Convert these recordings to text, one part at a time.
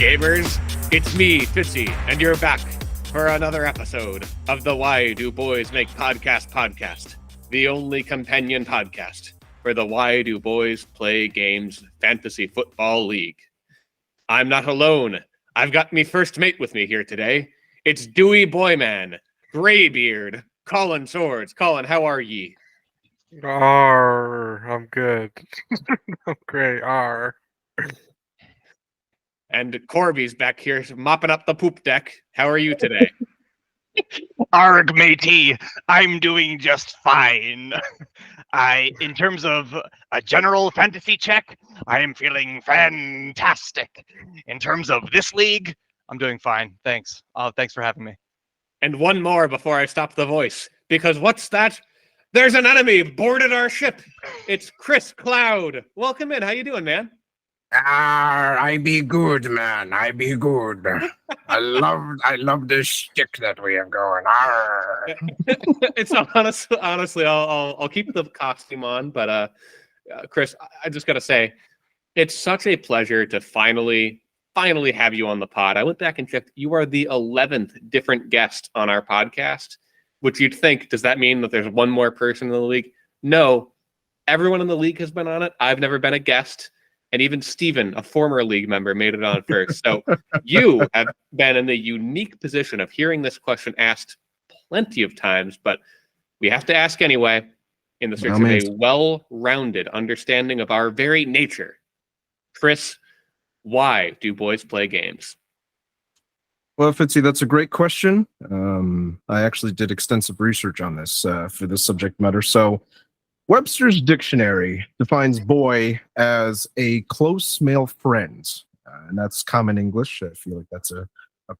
gamers? It's me, Fitzy, and you're back for another episode of the Why Do Boys Make podcast, the only companion podcast for the Why Do Boys Play Games Fantasy Football League. I'm not alone. I've got me first mate with me here today. It's Dewey Boyman, Graybeard, Colin Swords. Colin, how are ye? I'm good. I'm great. And Corby's back here mopping up the poop deck. How are you today? Arg, matey, I'm doing just fine. In terms of a general fantasy check, I am feeling fantastic. In terms of this league, I'm doing fine. Thanks. Thanks for having me. And one more before I stop the voice, because what's that? There's an enemy boarded our ship. It's Chris Cloud. Welcome in. How you doing, man? I be good, man. I be good. I love this shtick that we have going. It's honestly, I'll keep the costume on, but Chris, I just gotta say, it's such a pleasure to finally have you on the pod. I went back and checked. You are the 11th different guest on our podcast, which you'd think, does that mean that there's one more person in the league? No, everyone in the league has been on it. I've never been a guest. And even Steven, a former league member, made it on first. So you have been in the unique position of hearing this question asked plenty of times, but we have to ask anyway, in the search of a well-rounded understanding of our very nature. Chris, why do boys play games? Well, Fitzy, that's a great question. I actually did extensive research on this for this subject matter. So Webster's dictionary defines boy as a close male friend, and that's common English. I feel like that's a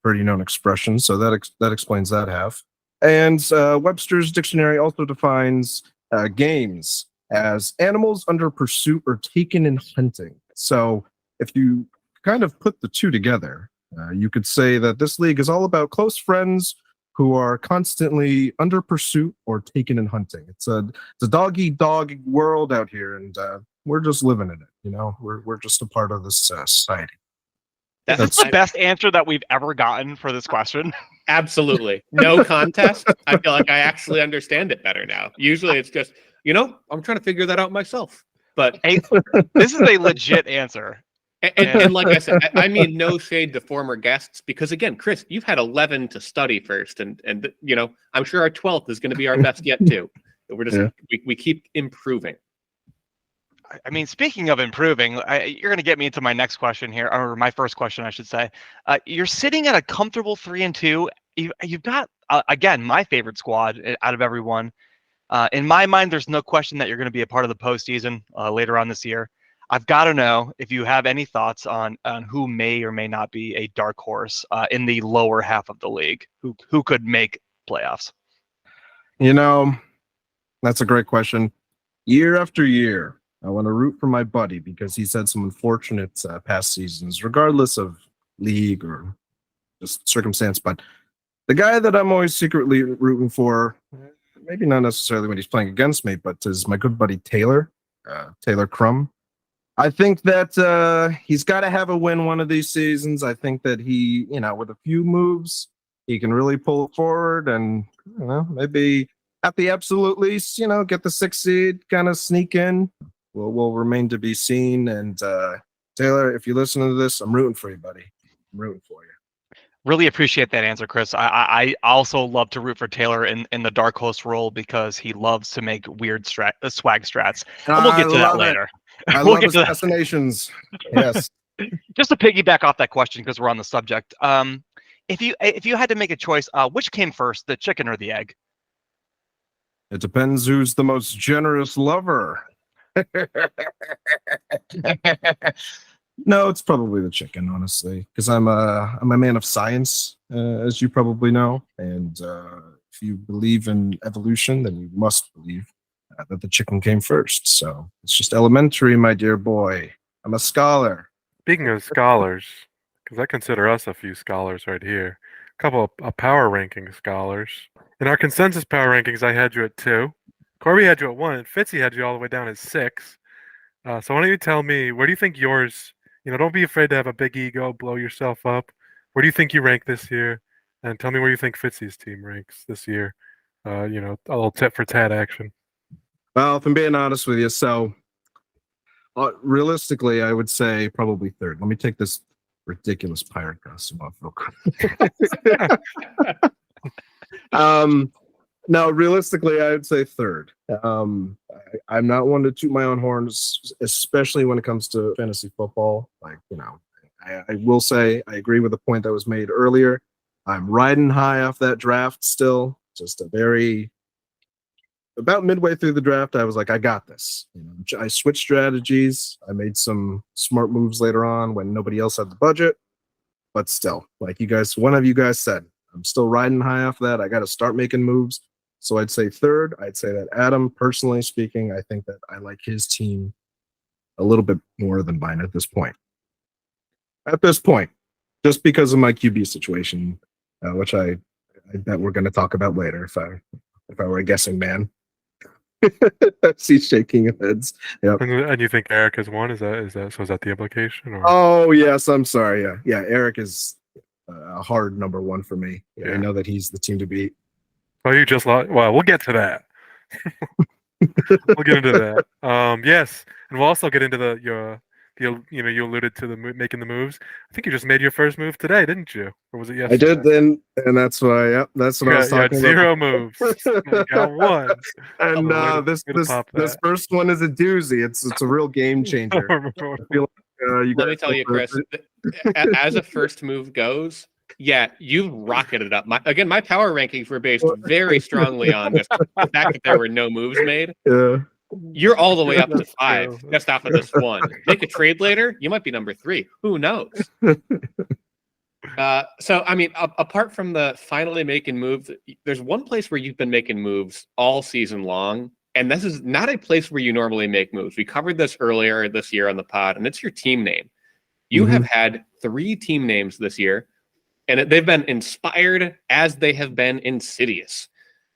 pretty known expression, so that explains that half. And Webster's dictionary also defines games as animals under pursuit or taken in hunting. So if you kind of put the two together, you could say that this league is all about close friends who are constantly under pursuit or taken in hunting. It's a dog-eat-dog world out here, and we're just living in it. You know, we're just a part of this society. That's the best answer that we've ever gotten for this question. Absolutely. No contest. I feel like I actually understand it better now. Usually it's just, I'm trying to figure that out myself. But this is a legit answer. And like I said, I mean no shade to former guests, because again, Chris, you've had 11 to study first, and I'm sure our 12th is going to be our best yet too. We're just we keep improving. I mean, speaking of improving, you're going to get me into my next question here, or my first question, I should say. You're sitting at a comfortable 3-2. You've got again my favorite squad out of everyone. In my mind, there's no question that you're going to be a part of the postseason later on this year. I've got to know if you have any thoughts on who may or may not be a dark horse in the lower half of the league, who could make playoffs. That's a great question. Year after year, I want to root for my buddy because he's had some unfortunate past seasons, regardless of league or just circumstance. But the guy that I'm always secretly rooting for, maybe not necessarily when he's playing against me, but is my good buddy Taylor Crum. I think that he's got to have a win one of these seasons. I think that he, with a few moves, he can really pull it forward and, maybe at the absolute least, get the 6th seed, kind of sneak in. Will remain to be seen. And Taylor, if you listen to this, I'm rooting for you, buddy. I'm rooting for you. Really appreciate that answer, Chris. I also love to root for Taylor in the dark host role because he lows to make weird swag strats. And we'll get to that later. I love assassinations. Yes. Just to piggyback off that question, because we're on the subject. If you had to make a choice, which came first, the chicken or the egg? It depends who's the most generous lover. No, it's probably the chicken, honestly, because I'm a man of science, as you probably know. And if you believe in evolution, then you must believe that the chicken came first. So it's just elementary, my dear boy. I'm a scholar. Speaking of scholars, because I consider us a few scholars right here, a couple of power ranking scholars. In our consensus power rankings, I had you at 2. Corby had you at 1, and Fitzy had you all the way down at 6. So why don't you tell me, where do you think yours Don't be afraid to have a big ego, blow yourself up. Where do you think you rank this year? And tell me where you think Fitzy's team ranks this year. A little tit for tat action. Well, if I'm being honest with you, so realistically, I would say probably third. Let me take this ridiculous pirate costume off real quick. No, realistically, I would say third. I'm not one to toot my own horns, especially when it comes to fantasy football. I will say I agree with the point that was made earlier. I'm riding high off that draft still. Just about midway through the draft, I was like, I got this. I switched strategies. I made some smart moves later on when nobody else had the budget. But still, like one of you guys said, I'm still riding high off that. I got to start making moves. So I'd say third. I'd say that Adam, personally speaking, I think that I like his team a little bit more than mine at this point. Just because of my QB situation, which I bet we're going to talk about later if I were a guessing man. He's shaking his heads. Yep. And you think Eric has won? Is that the implication? Or? Oh yes, I'm sorry. Yeah. Eric is a hard number one for me. Yeah. I know that he's the team to beat. Well, you just lost. Well, we'll get to that. We'll get into that. Yes, and we'll also get into you alluded to making the moves. I think you just made your first move today, didn't you? Or was it yesterday? I did then, and that's why. Yep, that's what I was talking about. Zero moves. You got one. And this first one is a doozy. It's a real game changer. Let me tell you, Chris. As a first move goes, yeah, you rocketed up. My power rankings were based very strongly on just the fact that there were no moves made. Yeah. You're all the way up to 5 just off of this one. Make a trade later, you might be number 3. Who knows? So, I mean, apart from the finally making moves, there's one place where you've been making moves all season long, and this is not a place where you normally make moves. We covered this earlier this year on the pod, and it's your team name. You have had 3 team names this year, and they've been inspired as they have been insidious.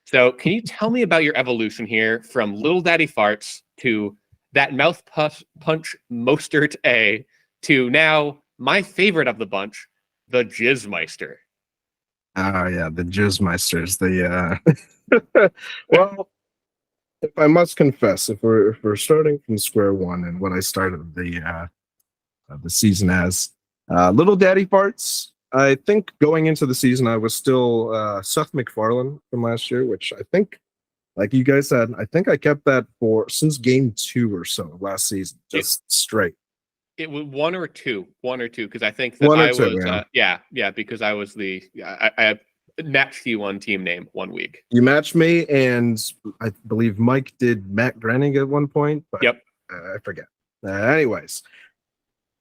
So can you tell me about your evolution here from Little Daddy Farts to that mouth punch Mostert A to now my favorite of the bunch, the Jizzmeister? Oh yeah, the Jizzmeisters. Well, if I must confess, if we're starting from square one and what I started the season as, Little Daddy Farts. I think going into the season, I was still Seth MacFarlane from last year, which I think, like you guys said, I think I kept that since game 2 or so last season, just straight. It was one or two, because I think that because I was I matched you on team name one week. You matched me, and I believe Mike did Matt Granning at one point, but yep. I forget. Anyways.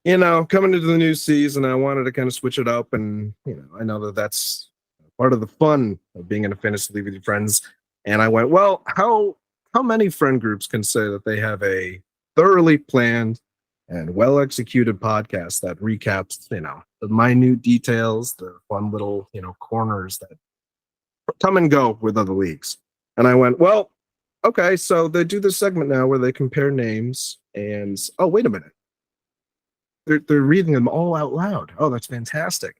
Coming into the new season, I wanted to kind of switch it up, and I know that that's part of the fun of being in a fantasy league with your friends. And I went, well, how many friend groups can say that they have a thoroughly planned and well executed podcast that recaps, the minute details, the fun little, corners that come and go with other leagues. And I went, well, okay, so they do this segment now where they compare names, and oh, wait a minute. They're reading them all out loud. Oh, that's fantastic.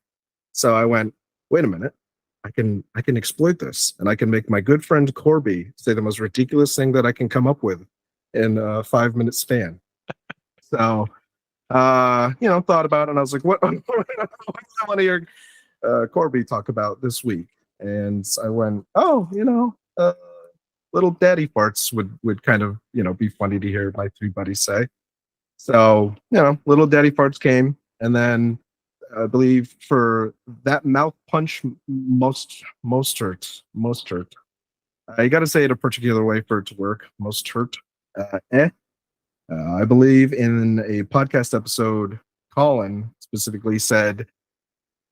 So I went, wait a minute. I can exploit this, and I can make my good friend Corby say the most ridiculous thing that I can come up with in a 5-minute span. So, thought about it, and I was like, what do I want to hear Corby talk about this week? And I went, Little Daddy Farts would kind of, be funny to hear my 3 buddies say. So, Little Daddy Farts came, and then I believe for that mouth punch Mostert. You got to say it a particular way for it to work. Mostert. I believe in a podcast episode, Colin specifically said,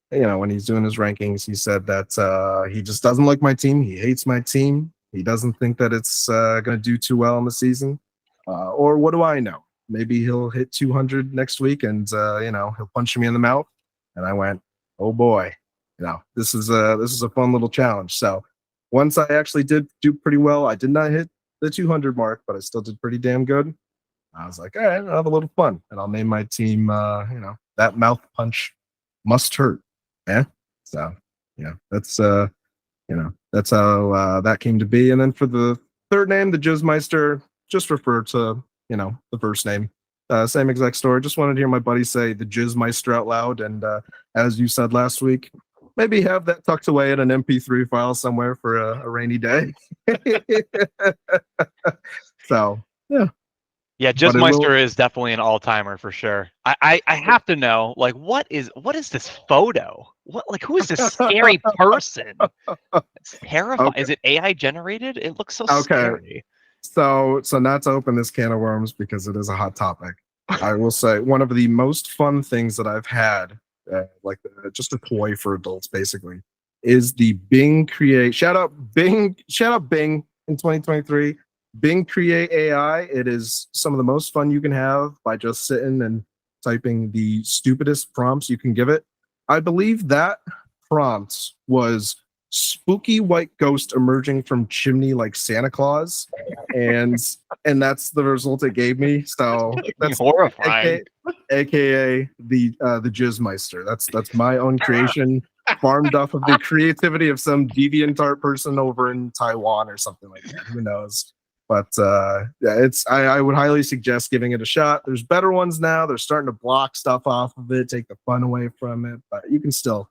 when he's doing his rankings, he said that he just doesn't like my team. He hates my team. He doesn't think that it's going to do too well in the season. Or what do I know? Maybe he'll hit 200 next week, and he'll punch me in the mouth. And I went, oh boy, this is a fun little challenge. So once I actually did do pretty well, I did not hit the 200 mark, but I still did pretty damn good. I was like, all right, I'll have a little fun, and I'll name my team, that mouth punch must hurt. Yeah. So, that's that's how that came to be. And then for the third name, the Jizzmeister, just refer to the first name. Same exact story. Just wanted to hear my buddy say the Jizzmeister out loud, and as you said last week, maybe have that tucked away in an MP3 file somewhere for a rainy day. So yeah. Yeah, But it will- Jizzmeister is definitely an all-timer for sure. I have to know, like, what is this photo? Who is this scary person? It's terrifying. Okay. Is it AI generated? It looks so Okay. scary. So not to open this can of worms because it is a hot topic. I will say one of the most fun things that I've had, just a toy for adults, basically, is the Bing Create. Shout out Bing in 2023. Bing Create AI. It is some of the most fun you can have by just sitting and typing the stupidest prompts you can give it. I believe that prompt was spooky white ghost emerging from chimney like Santa Claus, and that's the result it gave me. So that's horrifying. AKA the Jizzmeister. That's my own creation, farmed off of the creativity of some deviantart person over in Taiwan or something like that. Who knows? But I would highly suggest giving it a shot. There's better ones now. They're starting to block stuff off of it, take the fun away from it, but you can still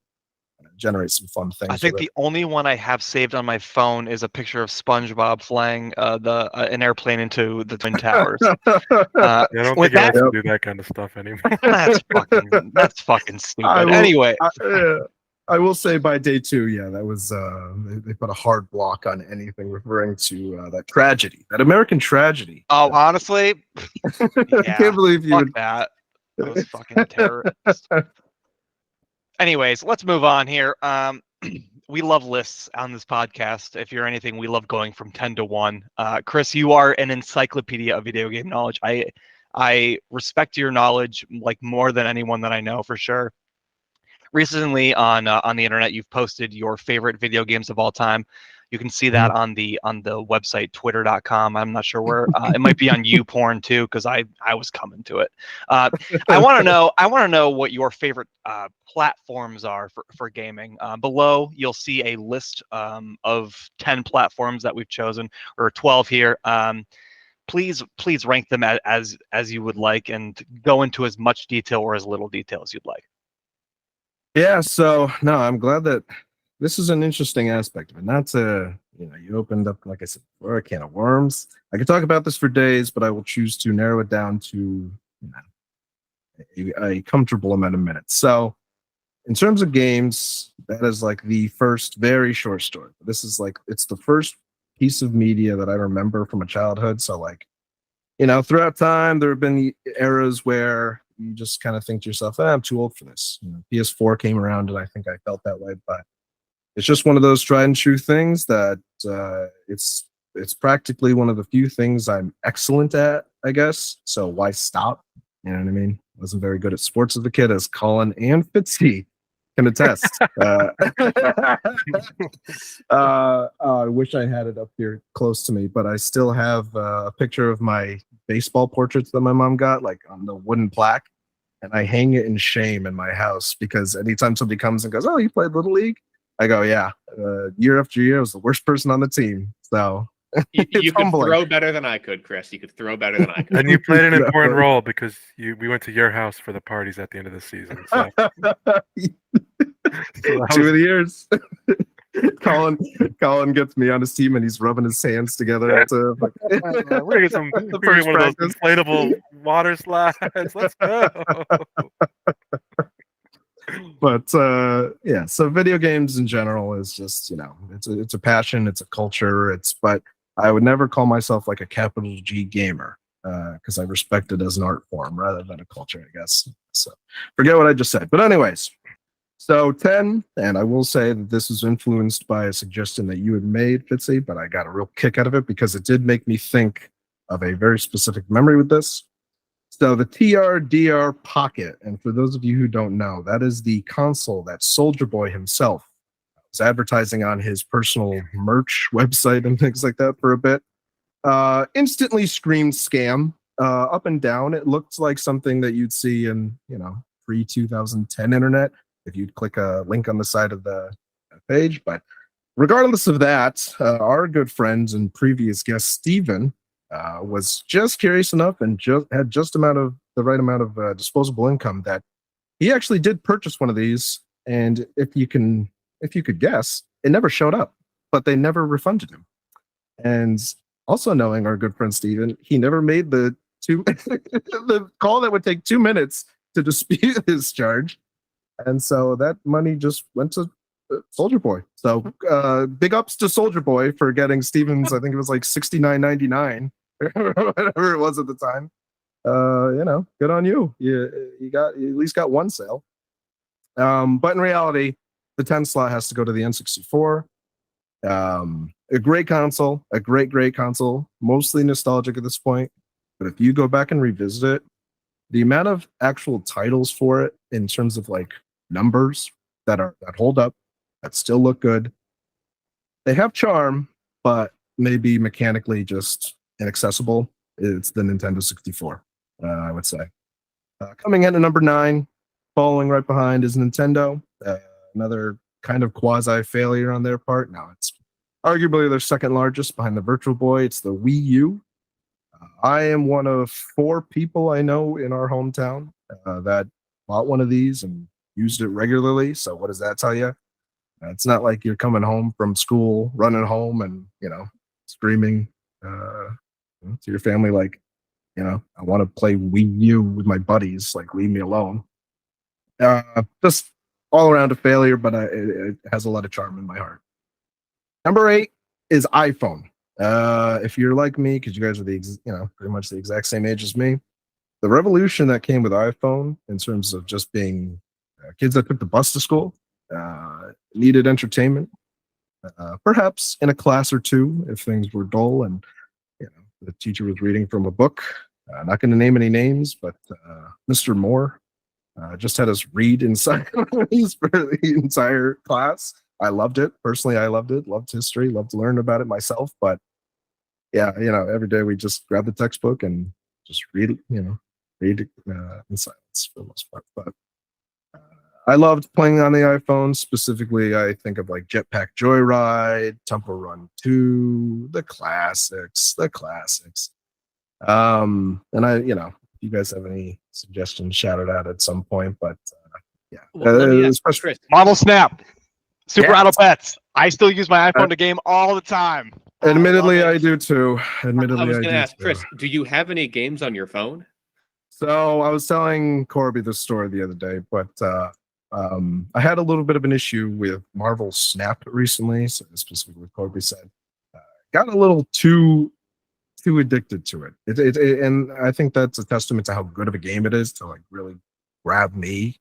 generate some fun things. I think the only one I have saved on my phone is a picture of SpongeBob flying an airplane into the Twin Towers. I don't with think you that- have to do that kind of stuff anymore. That's fucking stupid. Anyway, I will say by day 2, that was they put a hard block on anything referring to that tragedy, that American tragedy. honestly, I can't believe you fuck would. that. Those fucking terrorists. Anyways, let's move on here. We love lists on this podcast. If you're anything, we love going from 10 to 1. Chris, you are an encyclopedia of video game knowledge. I respect your knowledge like more than anyone that I know for sure. Recently on the internet, you've posted your favorite video games of all time. You can see that on the website twitter.com. I'm not sure where. It might be on YouPorn too, because I was coming to it. I want to know what your favorite platforms are for gaming. Below, you'll see a list of 10 platforms that we've chosen, or 12 here. Please rank them as you would like, and go into as much detail or as little detail as you'd like. Yeah, so no, I'm glad that this is an interesting aspect of it. Not to, you opened up, like I said, before, a can of worms. I could talk about this for days, but I will choose to narrow it down to a comfortable amount of minutes. So, in terms of games, that is like the first very short story. This is it's the first piece of media that I remember from a childhood. So, throughout time, there have been eras where you just kind of think to yourself, I'm too old for this. PS4 came around, and I think I felt that way, but it's just one of those tried and true things that it's practically one of the few things I'm excellent at, I guess. So why stop? You know what I mean? Wasn't very good at sports as a kid, as Colin and Fitzy can attest. I wish I had it up here close to me, but I still have a picture of my baseball portraits that my mom got, on the wooden plaque, and I hang it in shame in my house because anytime somebody comes and goes, "Oh, you played Little League?" I go, "Yeah." Year after year, I was the worst person on the team. So You could humbling. throw better than I could, Chris. You could throw better than I could. And you played an important role because we went to your house for the parties at the end of the season. So, 2 of the years. Colin gets me on his team and he's rubbing his hands together. we're gonna get one of those inflatable water slides. Let's go. But so video games in general is just, it's a passion, it's a culture, but I would never call myself like a capital G gamer because I respect it as an art form rather than a culture, I guess. So forget what I just said. But anyways, so 10, and I will say that this was influenced by a suggestion that you had made, Fitzy, but I got a real kick out of it because it did make me think of a very specific memory with this. So the TRDR Pocket, and for those of you who don't know, that is the console that Soulja Boy himself was advertising on his personal merch website and things like that for a bit. Instantly screamed scam up and down. It looked like something that you'd see in, pre-2010 internet if you'd click a link on the side of the page. But regardless of that, our good friend and previous guest Steven was just curious enough and had just the right amount of disposable income that he actually did purchase one of these. And if you could guess, it never showed up, but they never refunded him. And also knowing our good friend Steven, he never made the call that would take 2 minutes to dispute his charge. And so that money just went to Soldier Boy. So big ups to Soldier Boy for getting Steven's, I think it was like $69.99 or whatever it was at the time. Good on you. You at least got one sale. But in reality, the 10 slot has to go to the N64. A great console, a great console, mostly nostalgic at this point. But if you go back and revisit it, the amount of actual titles for it in terms of like numbers that hold up, that still look good, they have charm, but maybe mechanically just inaccessible. It's the Nintendo 64, I would say. Coming in at number 9, following right behind is Nintendo. Another kind of quasi failure on their part. Now it's arguably their second largest behind the Virtual Boy. It's the Wii U. I am one of 4 people I know in our hometown that bought one of these and used it regularly. So what does that tell you? It's not like you're coming home from school, running home and, screaming to your family like, I want to play Wii U with my buddies, like leave me alone. Just all around a failure, but it has a lot of charm in my heart. Number 8 is iPhone. If you're like me, because you guys are pretty much the exact same age as me, the revolution that came with iPhone in terms of just being kids that took the bus to school, needed entertainment, perhaps in a class or two if things were dull and the teacher was reading from a book. Not going to name any names, but Mr. Moore just had us read inside for the entire class. I loved it. Personally, I loved it. Loved history. Loved to learn about it myself. But yeah, every day we just grab the textbook and just read it, in silence for the most part. But I loved playing on the iPhone. Specifically, I think of like Jetpack Joyride, Temple Run 2, the classics. And if you guys have any suggestions, shout it out at some point. But yeah, Well, let me ask Chris. Marvel Snap, Super Auto Bets. I still use my iPhone to game all the time. Admittedly, I do too. I was going to ask Chris, do you have any games on your phone? So I was telling Corby this story the other day, but I had a little bit of an issue with Marvel Snap recently, so specifically what Corby said. Got a little too addicted to it. And I think that's a testament to how good of a game it is to like really grab me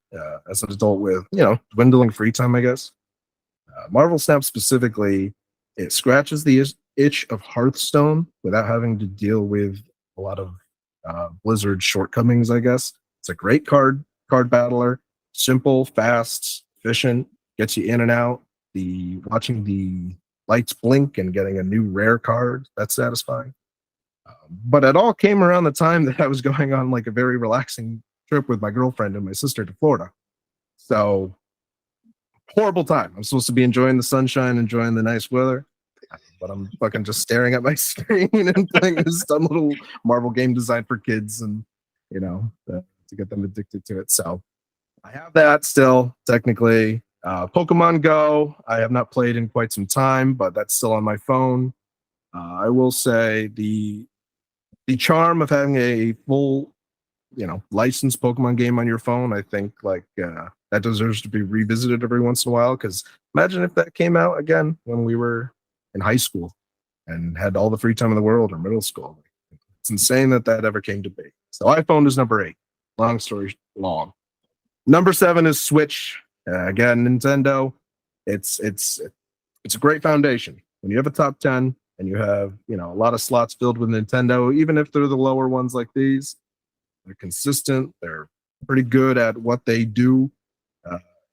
as an adult with, dwindling free time, I guess. Marvel Snap specifically, it scratches the itch of Hearthstone without having to deal with a lot of Blizzard shortcomings, I guess. It's a great card battler, simple, fast, efficient, gets you in and out. Watching the lights blink and getting a new rare card, that's satisfying. But it all came around the time that I was going on like a very relaxing trip with my girlfriend and my sister to Florida. So horrible time. I'm supposed to be enjoying the sunshine, enjoying the nice weather, but I'm fucking just staring at my screen and playing this dumb little Marvel game designed for kids and, to get them addicted to it. So I have that still, technically. Pokemon Go, I have not played in quite some time, but that's still on my phone. I will say the charm of having a full, licensed Pokemon game on your phone, I think that deserves to be revisited every once in a while. Because imagine if that came out again when we were in high school and had all the free time in the world or middle school. It's insane that ever came to be. So iPhone is number 8. Long story long. Number 7 is Switch. Again, Nintendo. It's a great foundation. When you have a top 10 and you have a lot of slots filled with Nintendo, even if they're the lower ones like these, they're consistent. They're pretty good at what they do,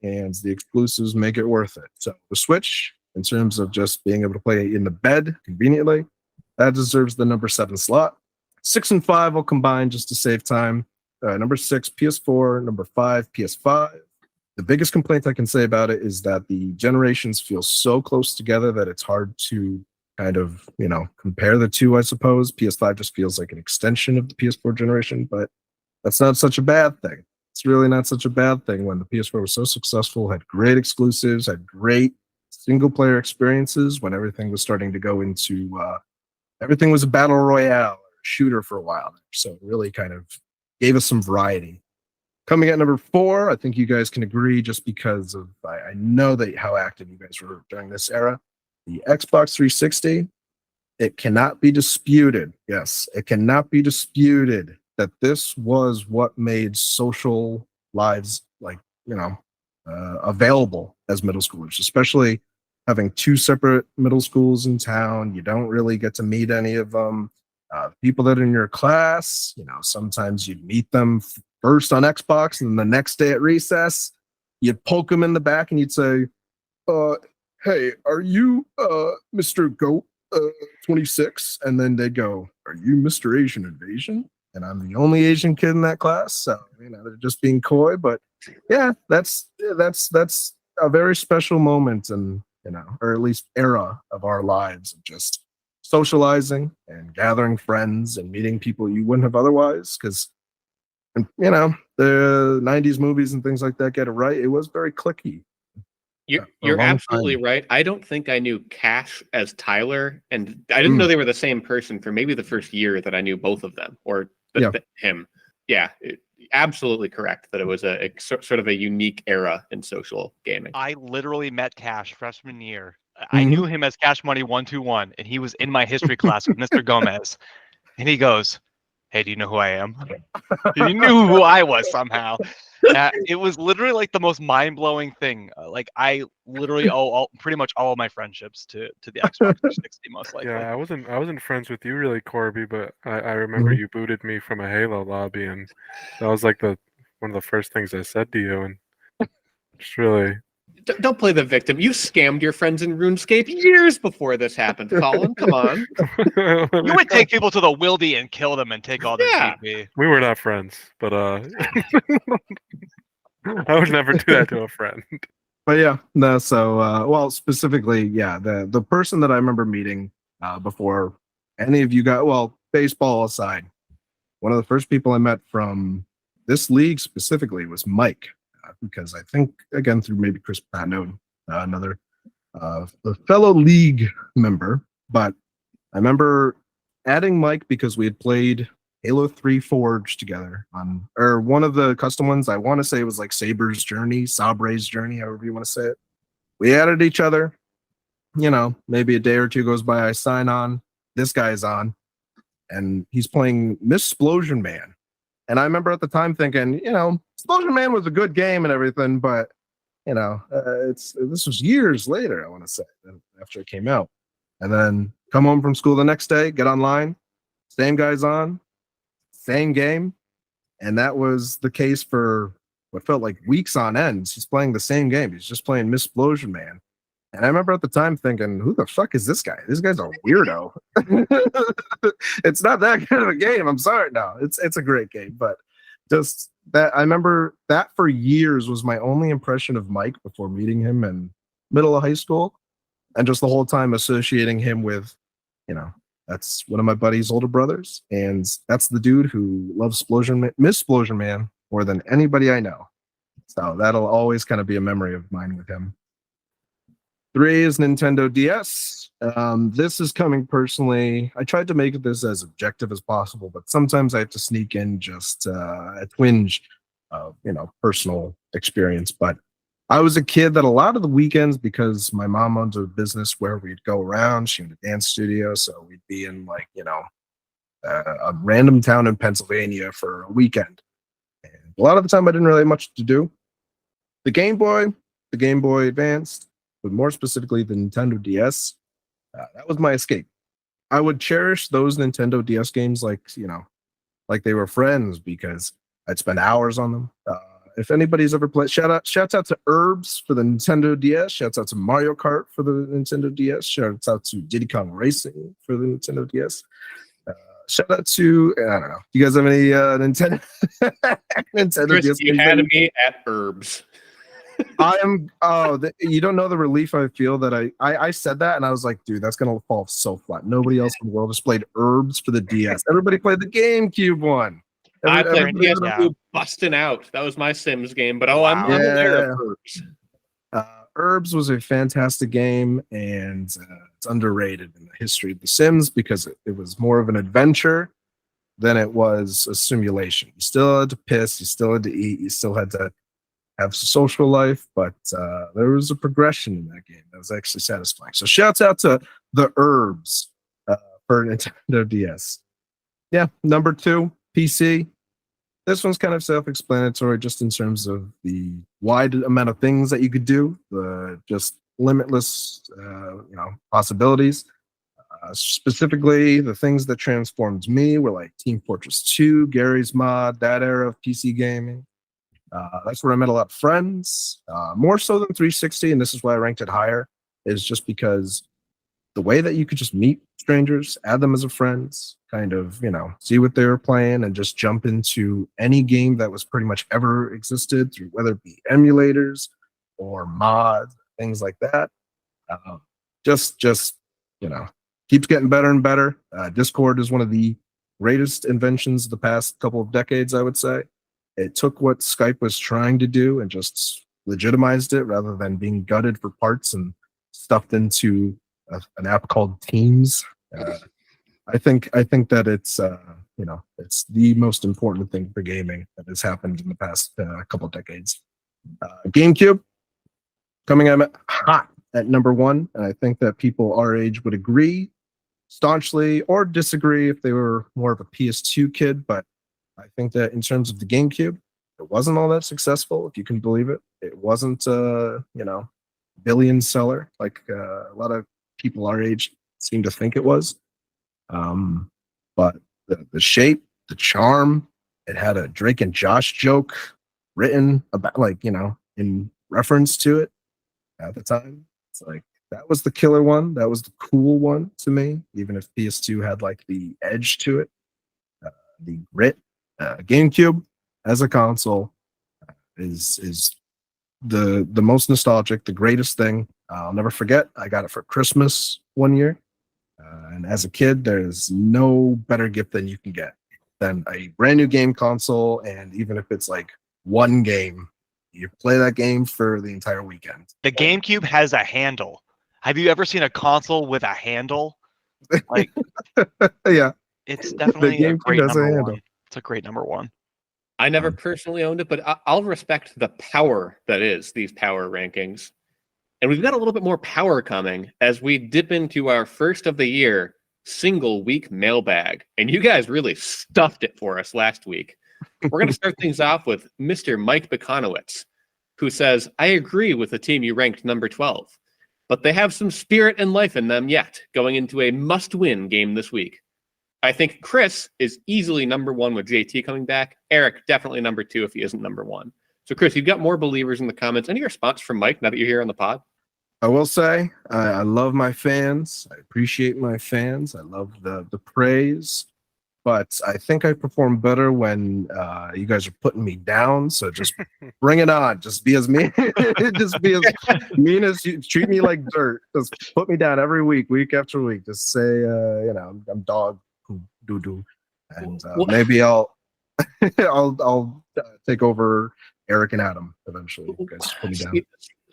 and the exclusives make it worth it. So the Switch, in terms of just being able to play in the bed conveniently, that deserves the number 7 slot. 6 and 5 will combine just to save time. Number 6, PS4. Number 5, PS5. The biggest complaint I can say about it is that the generations feel so close together that it's hard to kind of, compare the two, I suppose. PS5 just feels like an extension of the PS4 generation, but that's not such a bad thing. It's really not such a bad thing when the PS4 was so successful, had great exclusives, had great single player experiences when everything was starting to go into, everything was a battle royale or shooter for a while. So it really kind of gave us some variety. Coming at number 4, I think you guys can agree just because of, I know that how active you guys were during this era. The Xbox 360, it cannot be disputed. Yes, it cannot be disputed that this was what made social lives available as middle schoolers, especially having 2 separate middle schools in town. You don't really get to meet any of them. People that are in your class, sometimes you'd meet them first on Xbox, and then the next day at recess, you'd poke them in the back and you'd say, hey, are you Mr. Goat 26? And then they'd go, are you Mr. Asian Invasion? And I'm the only Asian kid in that class, so they're just being coy. But yeah, that's a very special moment, and or at least era of our lives of just socializing and gathering friends and meeting people you wouldn't have otherwise. Because the 90s movies and things like that get it right. It was very cliquey. You're absolutely right. I don't think I knew Cash as Tyler, and I didn't know they were the same person for maybe the first year that I knew both of them, or him. Yeah, absolutely correct that it was a sort of a unique era in social gaming. I literally met Cash freshman year. I knew him as Cash Money 121, and he was in my history class with Mr. Gomez. And he goes, hey, do you know who I am? He knew who I was somehow. It was literally like the most mind-blowing thing. I literally owe pretty much all of my friendships to the Xbox 360, most likely. Yeah, I wasn't friends with you really, Corby, but I remember you booted me from a Halo lobby, and that was like one of the first things I said to you, and it's really. Don't play the victim. You scammed your friends in RuneScape years before this happened, Colin. Come on. You would take people to the Wildy and kill them and take all their GP. We were not friends, but I would never do that to a friend. But yeah, no. So specifically, the person that I remember meeting before any of you got baseball aside, one of the first people I met from this league specifically was Mike. Because I think, again, through maybe Chris Patno, another fellow league member, but I remember adding Mike because we had played Halo 3 Forge together or one of the custom ones. I want to say it was like Sabre's Journey, however you want to say it. We added each other, maybe a day or two goes by, I sign on, this guy's on, and he's playing Missplosion Man. And I remember at the time thinking, Explosion Man was a good game and everything, but this was years later, I want to say, after it came out. And then come home from school the next day, get online, same guy's on, same game, and that was the case for what felt like weeks on end. He's playing the same game. He's just playing Missplosion Man. And I remember at the time thinking, who the fuck is this guy? This guy's a weirdo. It's not that good of a game. I'm sorry. No, it's a great game. But just that, I remember that for years was my only impression of Mike before meeting him in middle of high school. And just the whole time associating him with, that's one of my buddy's older brothers. And that's the dude who loves Missplosion Man more than anybody I know. So that'll always kind of be a memory of mine with him. 3 is Nintendo DS. This is coming personally. I tried to make this as objective as possible, but sometimes I have to sneak in just a twinge of, personal experience. But I was a kid that a lot of the weekends, because my mom owns a business where we'd go around, she had a dance studio, so we'd be in a random town in Pennsylvania for a weekend. And a lot of the time I didn't really have much to do. The Game Boy Advance, but more specifically the Nintendo DS, that was my escape. I would cherish those Nintendo DS games like they were friends, because I'd spend hours on them. If anybody's ever played, shouts out to Herbs for the Nintendo DS, shouts out to Mario Kart for the Nintendo DS, shouts out to Diddy Kong Racing for the Nintendo DS. Shout out to I don't know. You guys have any Nintendo Nintendo Chris, DS you games? had me at herbs. I am. You don't know the relief I feel that I said that, and I was like, dude, that's gonna fall so flat. Nobody else in the world has played herbs for the DS. Everybody played the GameCube one. I played Everybody PS2 Yeah. busting out. That was my Sims game. But Wow. I'm aware Yeah. of herbs. Herbs was a fantastic game, and it's underrated in the history of The Sims because it was more of an adventure than it was a simulation. You still had to piss, you still had to eat, you still had to have social life, but there was a progression in that game that was actually satisfying. So shouts out to the Herbs for Nintendo DS. Yeah, number 2, PC. This one's kind of self-explanatory just in terms of the wide amount of things that you could do, the just limitless possibilities. Specifically, the things that transformed me were like Team Fortress 2, Gary's Mod, that era of PC gaming. That's where I met a lot of friends, more so than 360, and this is why I ranked it higher, is just because the way that you could just meet strangers, add them as a friend, kind of, see what they were playing and just jump into any game that was pretty much ever existed through whether it be emulators or mods, things like that. Just keeps getting better and better. Discord is one of the greatest inventions of the past couple of decades, I would say. It took what Skype was trying to do and just legitimized it rather than being gutted for parts and stuffed into an app called Teams. I think that it's it's the most important thing for gaming that has happened in the past couple of decades. GameCube coming out hot at number 1, and I think that people our age would agree staunchly or disagree if they were more of a PS2 kid, but I think that in terms of the GameCube, it wasn't all that successful, if you can believe it. It wasn't billion seller like a lot of people our age seem to think it was. But the shape, the charm, it had a Drake and Josh joke written about, in reference to it at the time. It's like, that was the killer one. That was the cool one to me, even if PS2 had like the edge to it, the grit. GameCube as a console is the most nostalgic, the greatest thing. I'll never forget. I got it for Christmas one year. And as a kid, there's no better gift than you can get than a brand new game console. And even if it's like one game, you play that game for the entire weekend. The GameCube has a handle. Have you ever seen a console with a handle? Like, Yeah, it's definitely a GameCube great has a number handle. 1. It's a great number 1. I never personally owned it, but I'll respect the power that is these power rankings. And we've got a little bit more power coming as we dip into our first of the year single week mailbag. And you guys really stuffed it for us last week. We're going to start things off with Mr. Mike Bekonowitz, who says, I agree with the team you ranked number 12, but they have some spirit and life in them yet, going into a must-win game this week. I think Chris is easily number 1 with JT coming back. Eric, definitely number 2 if he isn't number 1. So, Chris, you've got more believers in the comments. Any response from Mike now that you're here on the pod? I will say I love my fans. I appreciate my fans. I love the praise, but I think I perform better when you guys are putting me down. So just bring it on. Just be as mean. Just be as mean as you treat me like dirt. Just put me down every week after week. Just say I'm dog doo doo, and maybe I'll I'll take over Eric and Adam eventually. You guys put me down.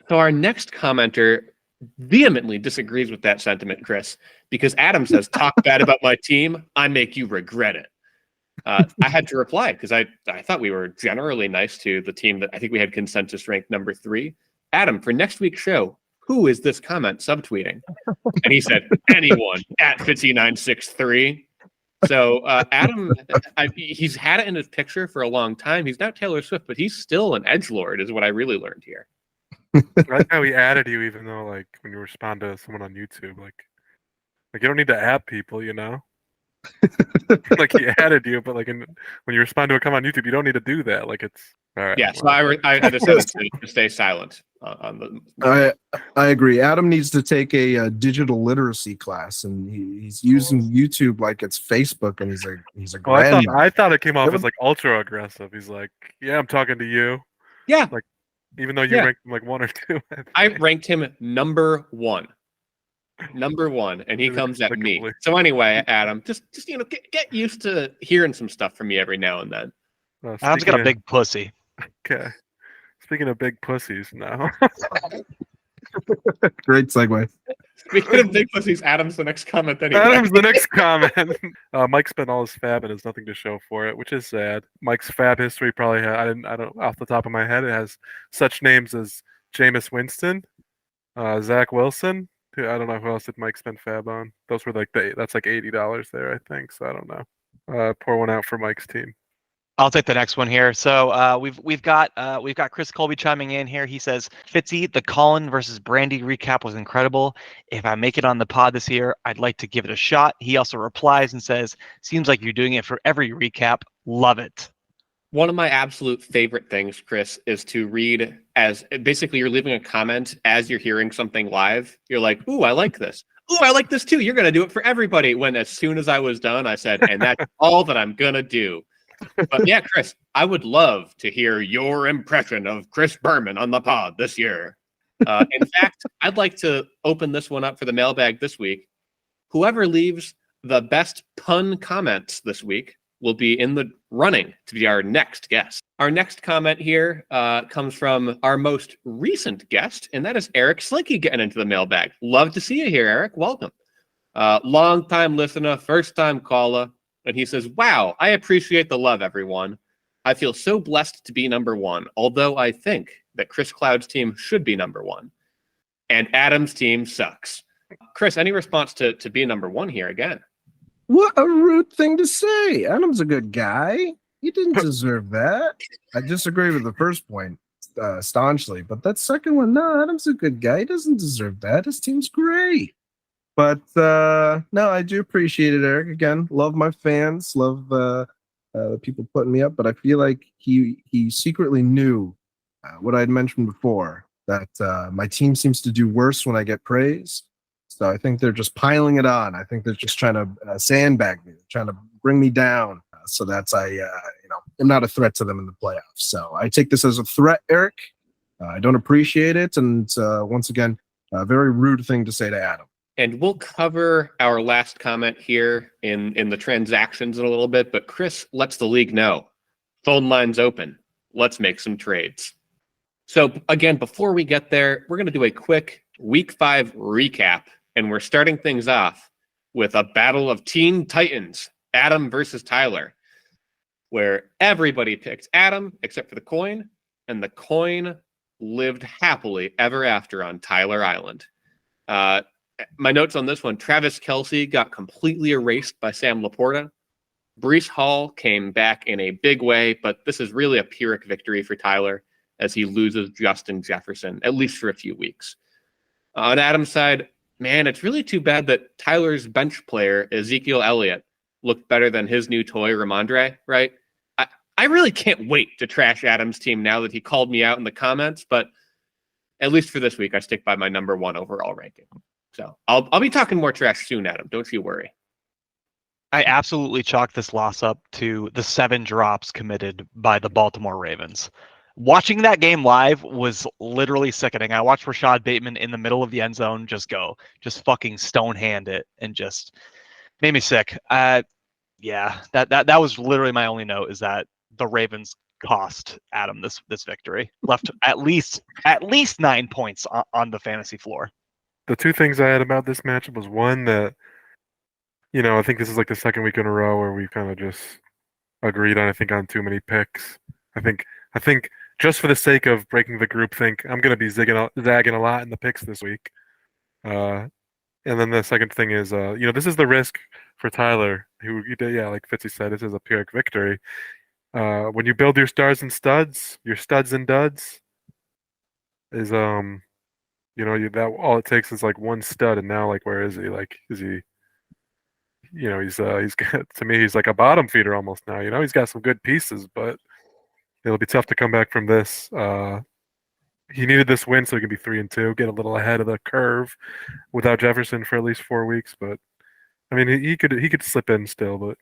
So our next commenter vehemently disagrees with that sentiment, Chris, because Adam says, talk bad about my team, I make you regret it. I had to reply because I thought we were generally nice to the team that I think we had consensus ranked number 3. Adam, for next week's show, who is this comment subtweeting? And he said, anyone at Fitzy963. So Adam, he's had it in his picture for a long time. He's not Taylor Swift, but he's still an edgelord, is what I really learned here. That's how he added you, even though like when you respond to someone on YouTube, like you don't need to add people, like he added you, but like when you respond to a comment on YouTube, you don't need to do that. Like it's All right. Yeah, so well, I decided to stay silent on the. I agree. Adam needs to take a, digital literacy class, and he's using YouTube like it's Facebook, and he's a well, grandma. I thought it came off Never- as like ultra aggressive. He's like, "Yeah, I'm talking to you," Yeah, even though you Yeah. ranked him like 1 or 2. I ranked him number one, and he comes at me. Inexplicably. So anyway, Adam, just get used to hearing some stuff from me every now and then. Adam's got a big pussy. Okay. Speaking of big pussies, now. Great segue. Speaking of big pussies, Adam's the next comment anyway. Adam's the next comment. Mike spent all his fab and has nothing to show for it, which is sad. Mike's fab history probably I don't off the top of my head. It has such names as Jameis Winston, Zach Wilson. I don't know who else did Mike spend fab on. Those were that's like $80 there, I think. So I don't know. Pour one out for Mike's team. I'll take the next one here. So we've got Chris Colby chiming in here. He says, Fitzy, the Colin versus Brandy recap was incredible. If I make it on the pod this year, I'd like to give it a shot. He also replies and says, seems like you're doing it for every recap. Love it. One of my absolute favorite things, Chris, is to read as basically you're leaving a comment as you're hearing something live. You're like, ooh, I like this. Ooh, I like this too. You're going to do it for everybody. When as soon as I was done, I said, and that's all that I'm going to do. But yeah, Chris, I would love to hear your impression of Chris Berman on the pod this year. In fact, I'd like to open this one up for the mailbag this week. Whoever leaves the best pun comments this week will be in the running to be our next guest. Our next comment here comes from our most recent guest, and that is Eric Slinky getting into the mailbag. Love to see you here, Eric. Welcome. Long-time listener, first-time caller. And he says, wow, I appreciate the love, everyone. I feel so blessed to be number one, although I think that Chris Cloud's team should be number one. And Adam's team sucks. Chris, any response to be number one here again? What a rude thing to say. Adam's a good guy. He didn't deserve that. I disagree with the first point staunchly, but that second one, no, Adam's a good guy. He doesn't deserve that. His team's great. But no, I do appreciate it, Eric. Again, love my fans, love the people putting me up. But I feel like he secretly knew what I had mentioned before, that my team seems to do worse when I get praise. So I think they're just piling it on. I think they're just trying to sandbag me, trying to bring me down, so that's I'm not a threat to them in the playoffs. So I take this as a threat, Eric. I don't appreciate it, and once again, a very rude thing to say to Adam. And we'll cover our last comment here in the transactions in a little bit, but Chris lets the league know. Phone lines open. Let's make some trades. So again, before we get there, we're going to do a quick Week 5 recap, and we're starting things off with a battle of Teen Titans, Adam versus Tyler, where everybody picked Adam except for the coin, and the coin lived happily ever after on Tyler Island. My notes on this one, Travis Kelce got completely erased by Sam Laporta. Breece Hall came back in a big way, but this is really a Pyrrhic victory for Tyler as he loses Justin Jefferson, at least for a few weeks. On Adam's side, man, it's really too bad that Tyler's bench player, Ezekiel Elliott, looked better than his new toy, Ramondre, right? I really can't wait to trash Adam's team now that he called me out in the comments, but at least for this week, I stick by my number one overall ranking. So I'll be talking more trash soon, Adam. Don't you worry. I absolutely chalk this loss up to the 7 drops committed by the Baltimore Ravens. Watching that game live was literally sickening. I watched Rashad Bateman in the middle of the end zone just fucking stone hand it, and just made me sick. Yeah, that was literally my only note, is that the Ravens cost Adam this victory. Left at least 9 points on the fantasy floor. The two things I had about this matchup was, one, that, I think this is like the second week in a row where we've kind of just agreed on too many picks. I think just for the sake of breaking the group think, I'm going to be zagging a lot in the picks this week. And then the second thing is, this is the risk for Tyler, who, like Fitzy said, this is a Pyrrhic victory. When you build your stars and studs, your studs and duds, is that all it takes is like one stud, and now, like, where is he? Like, is he? He's to me, he's like a bottom feeder almost now. He's got some good pieces, but It'll be tough to come back from this. He needed this win so he can be 3-2, get a little ahead of the curve without Jefferson for at least 4 weeks. But I mean, he could slip in still. But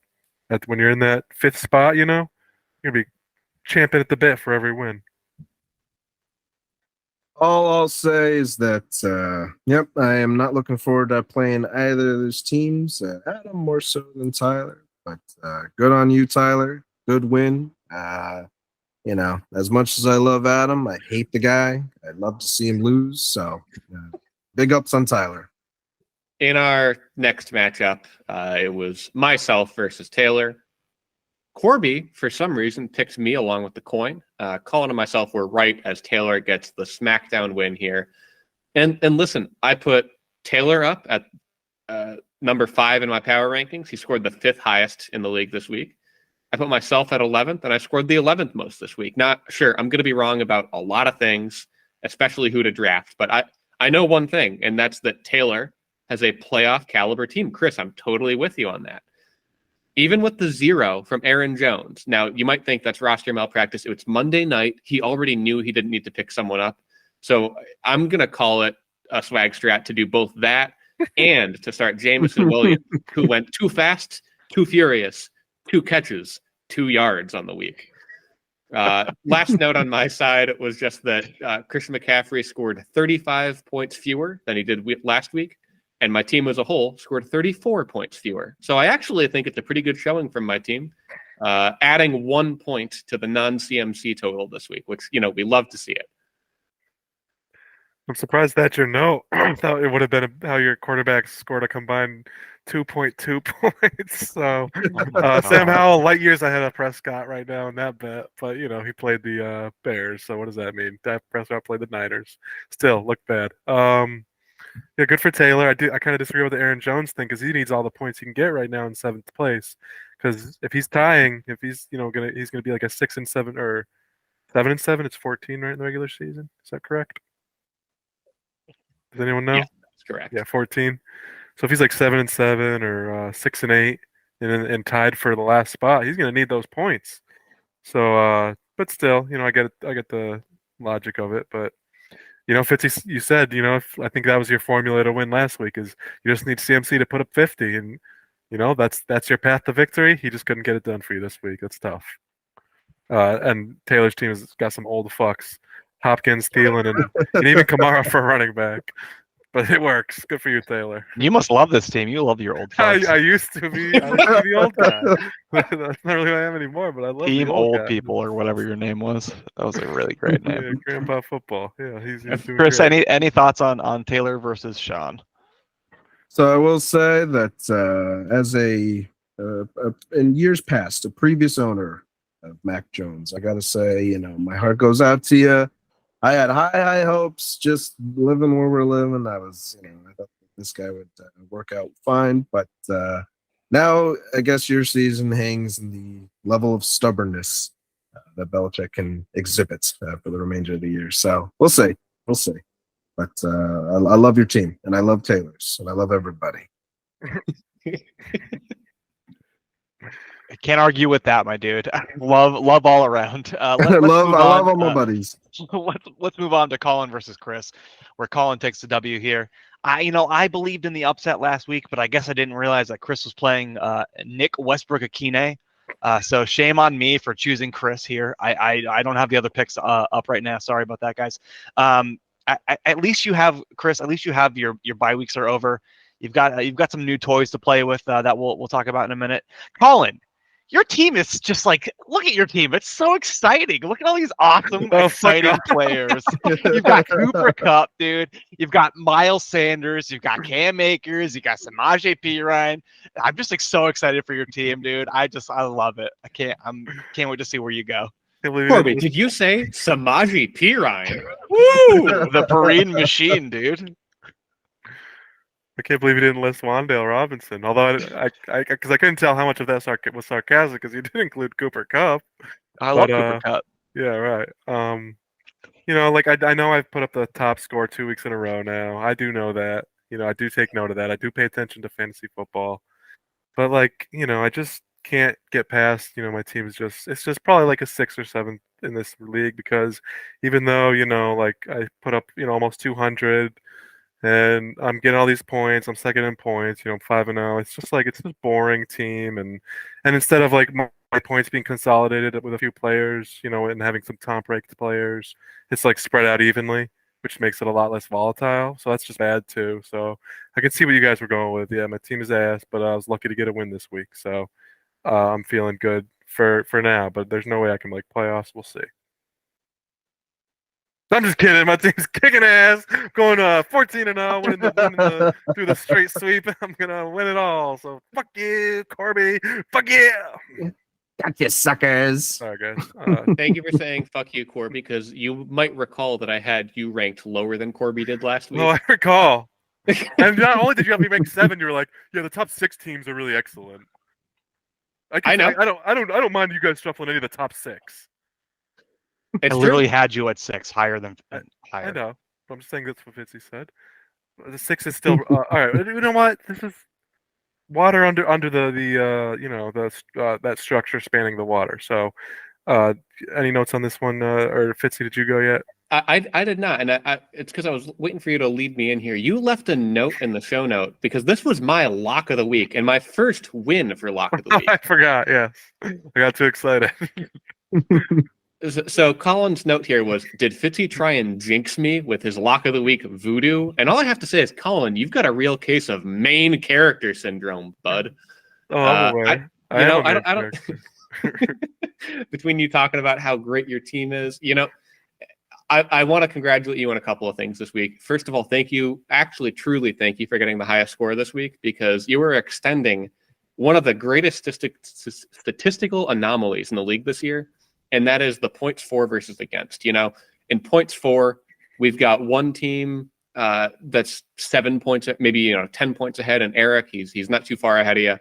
when you're in that 5th spot, you're gonna be champing at the bit for every win. All I'll say is that, yep, I am not looking forward to playing either of those teams. Adam more so than Tyler, but good on you, Tyler. Good win. As much as I love Adam, I hate the guy. I'd love to see him lose. So, big ups on Tyler. In our next matchup, it was myself versus Taylor. Corby, for some reason, picked me along with the coin. Colin and myself were right as Taylor gets the SmackDown win here. And listen, I put Taylor up at number 5 in my power rankings. He scored the 5th highest in the league this week. I put myself at 11th, and I scored the 11th most this week. Not sure. I'm going to be wrong about a lot of things, especially who to draft. But I know one thing, and that's that Taylor has a playoff caliber team. Chris, I'm totally with you on that. Even with the 0 from Aaron Jones. Now, you might think that's roster malpractice. It's Monday night. He already knew he didn't need to pick someone up. So I'm going to call it a swag strat to do both that and to start Jameson Williams, who went too fast, too furious, 2 catches, 2 yards on the week. Last note on my side was just that Christian McCaffrey scored 35 points fewer than he did last week, and my team as a whole scored 34 points fewer. So I actually think it's a pretty good showing from my team, adding 1 point to the non-CMC total this week, which, we love to see it. I'm surprised that's your note. I thought it would have been how your quarterbacks scored a combined 2.2 points. So Sam Howell, light years ahead of Prescott right now in that bet. But, he played the Bears. So what does that mean? Dak Prescott played the Niners. Still, looked bad. Yeah, good for Taylor. I kind of disagree with the Aaron Jones thing because he needs all the points he can get right now in 7th place. Because if he's tying, if he's he's gonna be like a 6-7 or 7-7. It's 14 right in the regular season. Is that correct? Does anyone know? Yeah, that's correct. Yeah, 14. So if he's like 7-7 or 6-8 and tied for the last spot, he's gonna need those points. So, but still, I get the logic of it. But Fitzy, you said, I think that was your formula to win last week is you just need CMC to put up 50, and that's your path to victory. He just couldn't get it done for you this week. That's tough. And Taylor's team has got some old fucks. Hopkins, Thielen, and even Kamara for running back. But it works. Good for you, Taylor. You must love this team. You love your old folks. I used to be the old guy. That's not really who I am anymore, but I love Team the old Old guy. People or whatever your name was. That was a really great name. Yeah, Grandpa Football. Yeah, he's doing Chris, great. any thoughts on Taylor versus Sean? So I will say that as in years past, a previous owner of Mac Jones, I got to say, my heart goes out to you. I had high hopes, just living where we're living. I thought this guy would work out fine, but now I guess your season hangs in the level of stubbornness that Belichick can exhibit for the remainder of the year. So we'll see. But I love your team, and I love Taylor's, and I love everybody. I can't argue with that, my dude. love all around. I love all my buddies. Let's move on to Colin versus Chris, where Colin takes the W here. I believed in the upset last week, but I guess I didn't realize that Chris was playing Nick Westbrook-Akine. So shame on me for choosing Chris here. I don't have the other picks up right now. Sorry about that, guys. At least you have, Chris. At least you have your bye weeks are over. You've got some new toys to play with that we'll talk about in a minute. Colin, your team is just like, look at your team. It's so exciting. Look at all these awesome, exciting players. You've got Cooper Kupp, dude. You've got Miles Sanders. You've got Cam Akers. You got Samaje Perine. I'm just like so excited for your team, dude. I love it. I can't wait to see where you go. Corby, did you say Samaje Perine? Woo! The Perine machine, dude. I can't believe you didn't list Wan'Dale Robinson. Although I couldn't tell how much of that was sarcastic because you did include Cooper Kupp. I love Cooper Kupp. Yeah, right. I know I've put up the top score 2 weeks in a row now. I do know that. I do take note of that. I do pay attention to fantasy football. But I can't get past, my team's it's just probably like a 6 or 7 in this league because even though, like I put up, almost 200 and I'm getting all these points, I'm second in points, I'm 5-0. It's just like it's a boring team and instead of like my points being consolidated with a few players, and having some top ranked players, it's like spread out evenly, which makes it a lot less volatile. So that's just bad too. So I can see what you guys were going with. Yeah, my team is ass, but I was lucky to get a win this week. So I'm feeling good for now, but there's no way I can make playoffs. We'll see. I'm just kidding. My team's kicking ass, going 14-0, through the straight sweep. I'm gonna win it all. So fuck you, Corby. Fuck you. Gotcha, suckers. Sorry, guys. Thank you for saying "fuck you, Corby," because you might recall that I had you ranked lower than Corby did last week. No, I recall. And not only did you have me rank 7, you were like, "Yeah, the top 6 teams are really excellent." I know. I don't mind you guys shuffling any of the top 6. It's I literally true. had you at 6, higher than higher. I know. I'm just saying that's what Fitzy said. The 6 is still all right. You know what? This is water under that structure spanning the water. So, any notes on this one, or Fitzy? Did you go yet? I did not, and it's because I was waiting for you to lead me in here. You left a note in the show note because this was my lock of the week and my first win for lock of the week. I forgot. Yes, I got too excited. So Colin's note here was, did Fitzy try and jinx me with his lock of the week voodoo? And all I have to say is, Colin, you've got a real case of main character syndrome, bud. Oh, I'm aware. I don't. Between you talking about how great your team is, I want to congratulate you on a couple of things this week. First of all, thank you. Actually, truly, thank you for getting the highest score this week because you were extending one of the greatest statistical anomalies in the league this year. And that is the points for versus against. In points for, we've got one team that's 7 points, maybe 10 points ahead, and Eric, he's not too far ahead of you.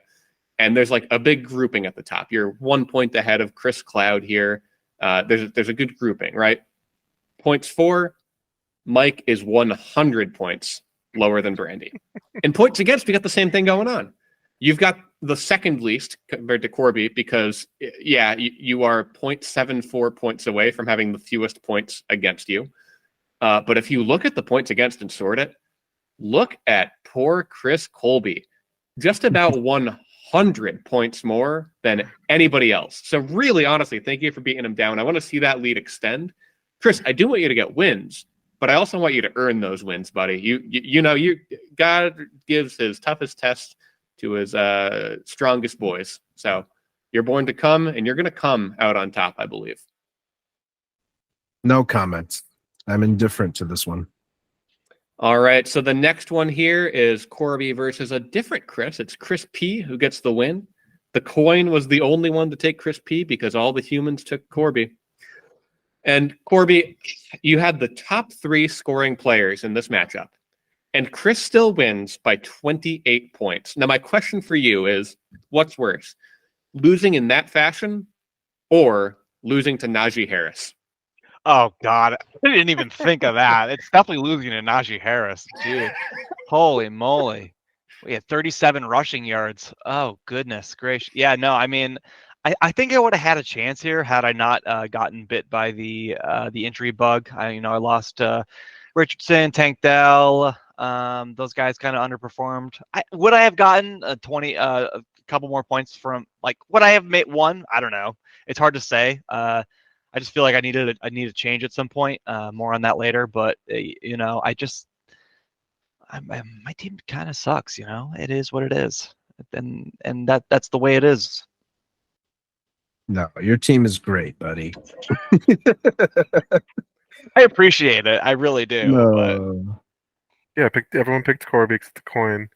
And there's like a big grouping at the top. You're 1 point ahead of Chris Cloud here. There's a good grouping, right? Points for, Mike is 100 points lower than Brandy. In points against, we got the same thing going on. You've got the second least compared to Corby because, yeah, you are 0.74 points away from having the fewest points against you. But if you look at the points against and sort it, look at poor Chris Colby. Just about 100 points more than anybody else. So really, honestly, thank you for beating him down. I want to see that lead extend. Chris, I do want you to get wins, but I also want you to earn those wins, buddy. God gives his toughest tests to his strongest boys. So you're born to come, and you're going to come out on top, I believe. No comments. I'm indifferent to this one. All right, so the next one here is Corby versus a different Chris. It's Chris P who gets the win. The coin was the only one to take Chris P because all the humans took Corby. And Corby, you had the top 3 scoring players in this matchup. And Chris still wins by 28 points. Now, my question for you is, what's worse? Losing in that fashion or losing to Najee Harris? Oh, God. I didn't even think of that. It's definitely losing to Najee Harris. Dude, holy moly. We had 37 rushing yards. Oh, goodness gracious. Yeah, no, I mean, I think I would have had a chance here had I not gotten bit by the injury bug. I lost Richardson, Tank Dell. Those guys kind of underperformed. Would I have gotten a couple more points from, like, would I have made one? I don't know. It's hard to say. I just feel like I need a change at some point. More on that later. But my team kind of sucks. It is what it is, and that's the way it is. No, your team is great, buddy. I appreciate it. I really do. No. Yeah, everyone picked Corby except the coin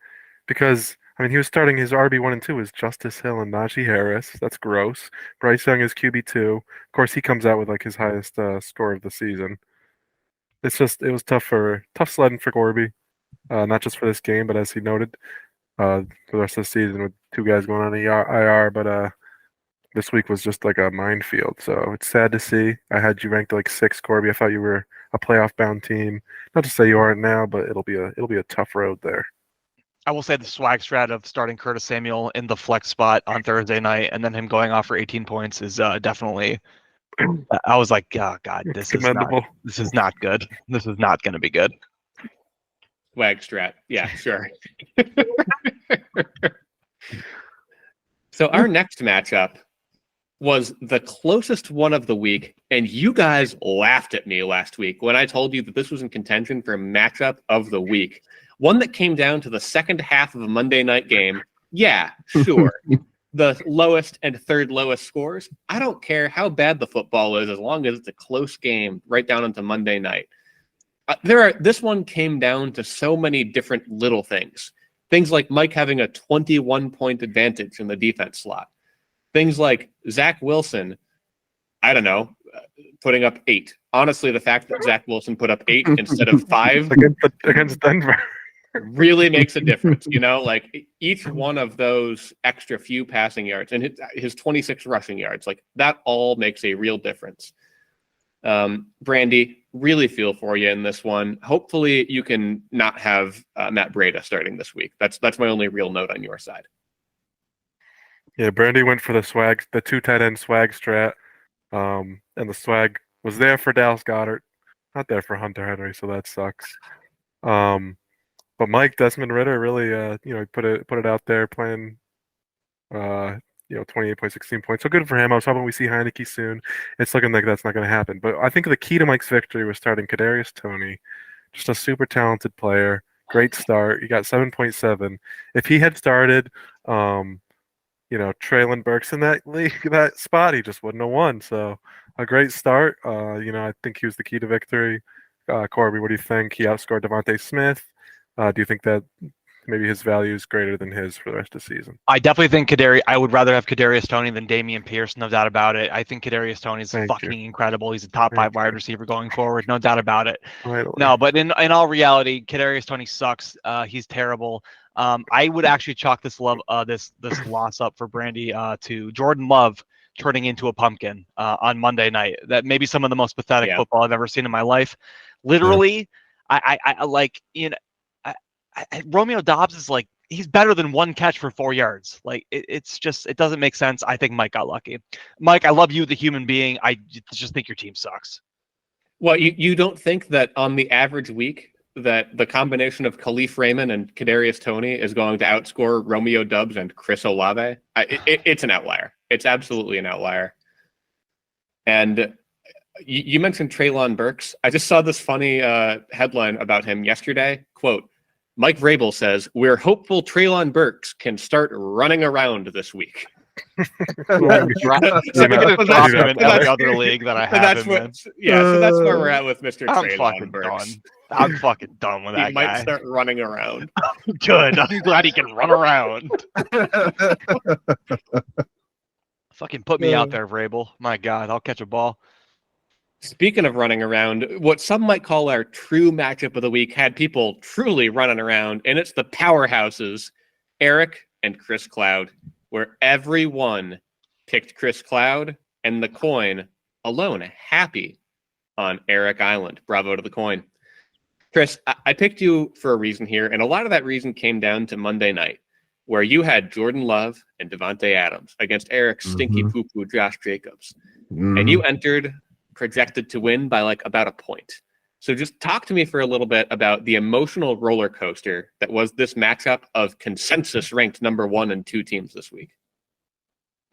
because he was starting his RB1 and 2 is Justice Hill and Najee Harris. That's gross. Bryce Young is QB2. Of course, he comes out with like his highest score of the season. It was tough sledding for Corby, not just for this game, but as he noted, for the rest of the season with 2 guys going on IR. But this week was just like a minefield. So it's sad to see. I had you ranked like 6, Corby. I thought you were a playoff bound team. Not to say you aren't now, but it'll be a tough road there. I will say the swag strat of starting Curtis Samuel in the flex spot on Thursday night and then him going off for 18 points is definitely. I was like, oh God, It's commendable. this is not good. This is not going to be good. Swag strat. Yeah, sure. So our next matchup was the closest one of the week, and you guys laughed at me last week when I told you that this was in contention for matchup of the week. One that came down to the second half of a Monday night game. Yeah, sure. The lowest and third lowest scores. I don't care how bad the football is as long as it's a close game right down into Monday night. This one came down to so many different little things. Things like Mike having a 21-point advantage in the defense slot. Things like Zach Wilson, I don't know, putting up 8. Honestly, the fact that Zach Wilson put up 8 instead of 5 against Denver really makes a difference. Like each one of those extra few passing yards and his 26 rushing yards, like that all makes a real difference. Brandy, really feel for you in this one. Hopefully you can not have Matt Breida starting this week. That's my only real note on your side. Yeah, Brandy went for the 2 tight end swag strat, and the swag was there for Dallas Goedert, not there for Hunter Henry, so that sucks. But Mike Desmond Ritter really, put it out there playing, 28 points, 16 points. So good for him. I was hoping we see Heineke soon. It's looking like that's not going to happen. But I think the key to Mike's victory was starting Kadarius Toney, just a super talented player. Great start. He got 7.7. If he had started, Traylon Burks in that spot, he just wouldn't have won. So a great start. I think he was the key to victory. Corby, what do you think? He outscored Devontae Smith. Do you think that maybe his value is greater than his for the rest of the season? I definitely think I would rather have Kadarius Toney than Dameon Pierce, no doubt about it. I think Kadarius Toney is fucking incredible. He's a top 5 wide receiver going forward, no doubt about it. Totally. No, but in all reality, Kadarius Toney sucks. He's terrible. I would actually chalk this loss up for Brandy to Jordan Love turning into a pumpkin on Monday night. That may be some of the most pathetic football I've ever seen in my life. Literally, Romeo Doubs is like, he's better than 1 catch for 4 yards. Like it doesn't make sense. I think Mike got lucky. Mike, I love you, the human being. I just think your team sucks. Well, you don't think that on the average week that the combination of Khalif Raymond and Kadarius Toney is going to outscore Romeo Doubs and Chris Olave? It's an outlier. It's absolutely an outlier. And you mentioned Traylon Burks. I just saw this funny headline about him yesterday. Quote, Mike Vrabel says, "We're hopeful Traylon Burks can start running around this week." The other league that I have him in. So that's where we're at with Mr. Traylon Burks. Done. I'm fucking done with that he guy. Might start running around. Good. I'm glad he can run around. Fucking put me out there, Vrabel. My God, I'll catch a ball. Speaking of running around, what some might call our true matchup of the week had people truly running around, and it's the powerhouses, Eric and Chris Cloud, where everyone picked Chris Cloud and the coin alone happy on Eric Island. Bravo to the coin. Chris, I picked you for a reason here, and a lot of that reason came down to Monday night, where you had Jordan Love and Devontae Adams against Eric's stinky poo-poo Josh Jacobs. And you entered projected to win by like about a point. So just talk to me for a little bit about the emotional roller coaster that was this matchup of consensus ranked number 1 and 2 teams this week.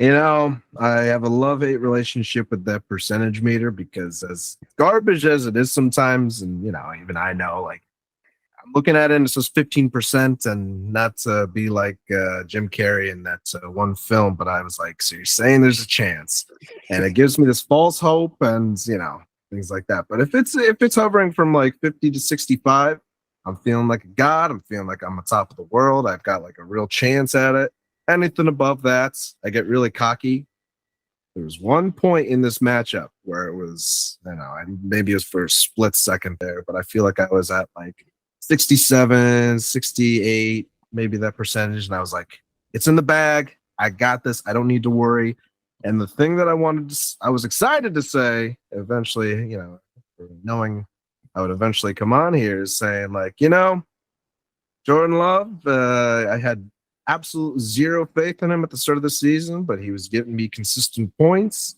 I have a love-hate relationship with that percentage meter because as garbage as it is sometimes, and even I know, like, I'm looking at it and it says 15%, and not to be like Jim Carrey in that one film, but I was like, so you're saying there's a chance, and it gives me this false hope, and things like that. But if it's hovering from like 50 to 65, I'm feeling like a god. I'm feeling like I'm on top of the world. I've got like a real chance at it. Anything above that, I get really cocky. There was one point in this matchup where it was, maybe it was for a split second there, but I feel like I was at like 67, 68, maybe that percentage. And I was like, it's in the bag. I got this. I don't need to worry. And the thing that I was excited to say eventually, knowing I would eventually come on here is saying like, Jordan Love, I had absolute zero faith in him at the start of the season, but he was giving me consistent points.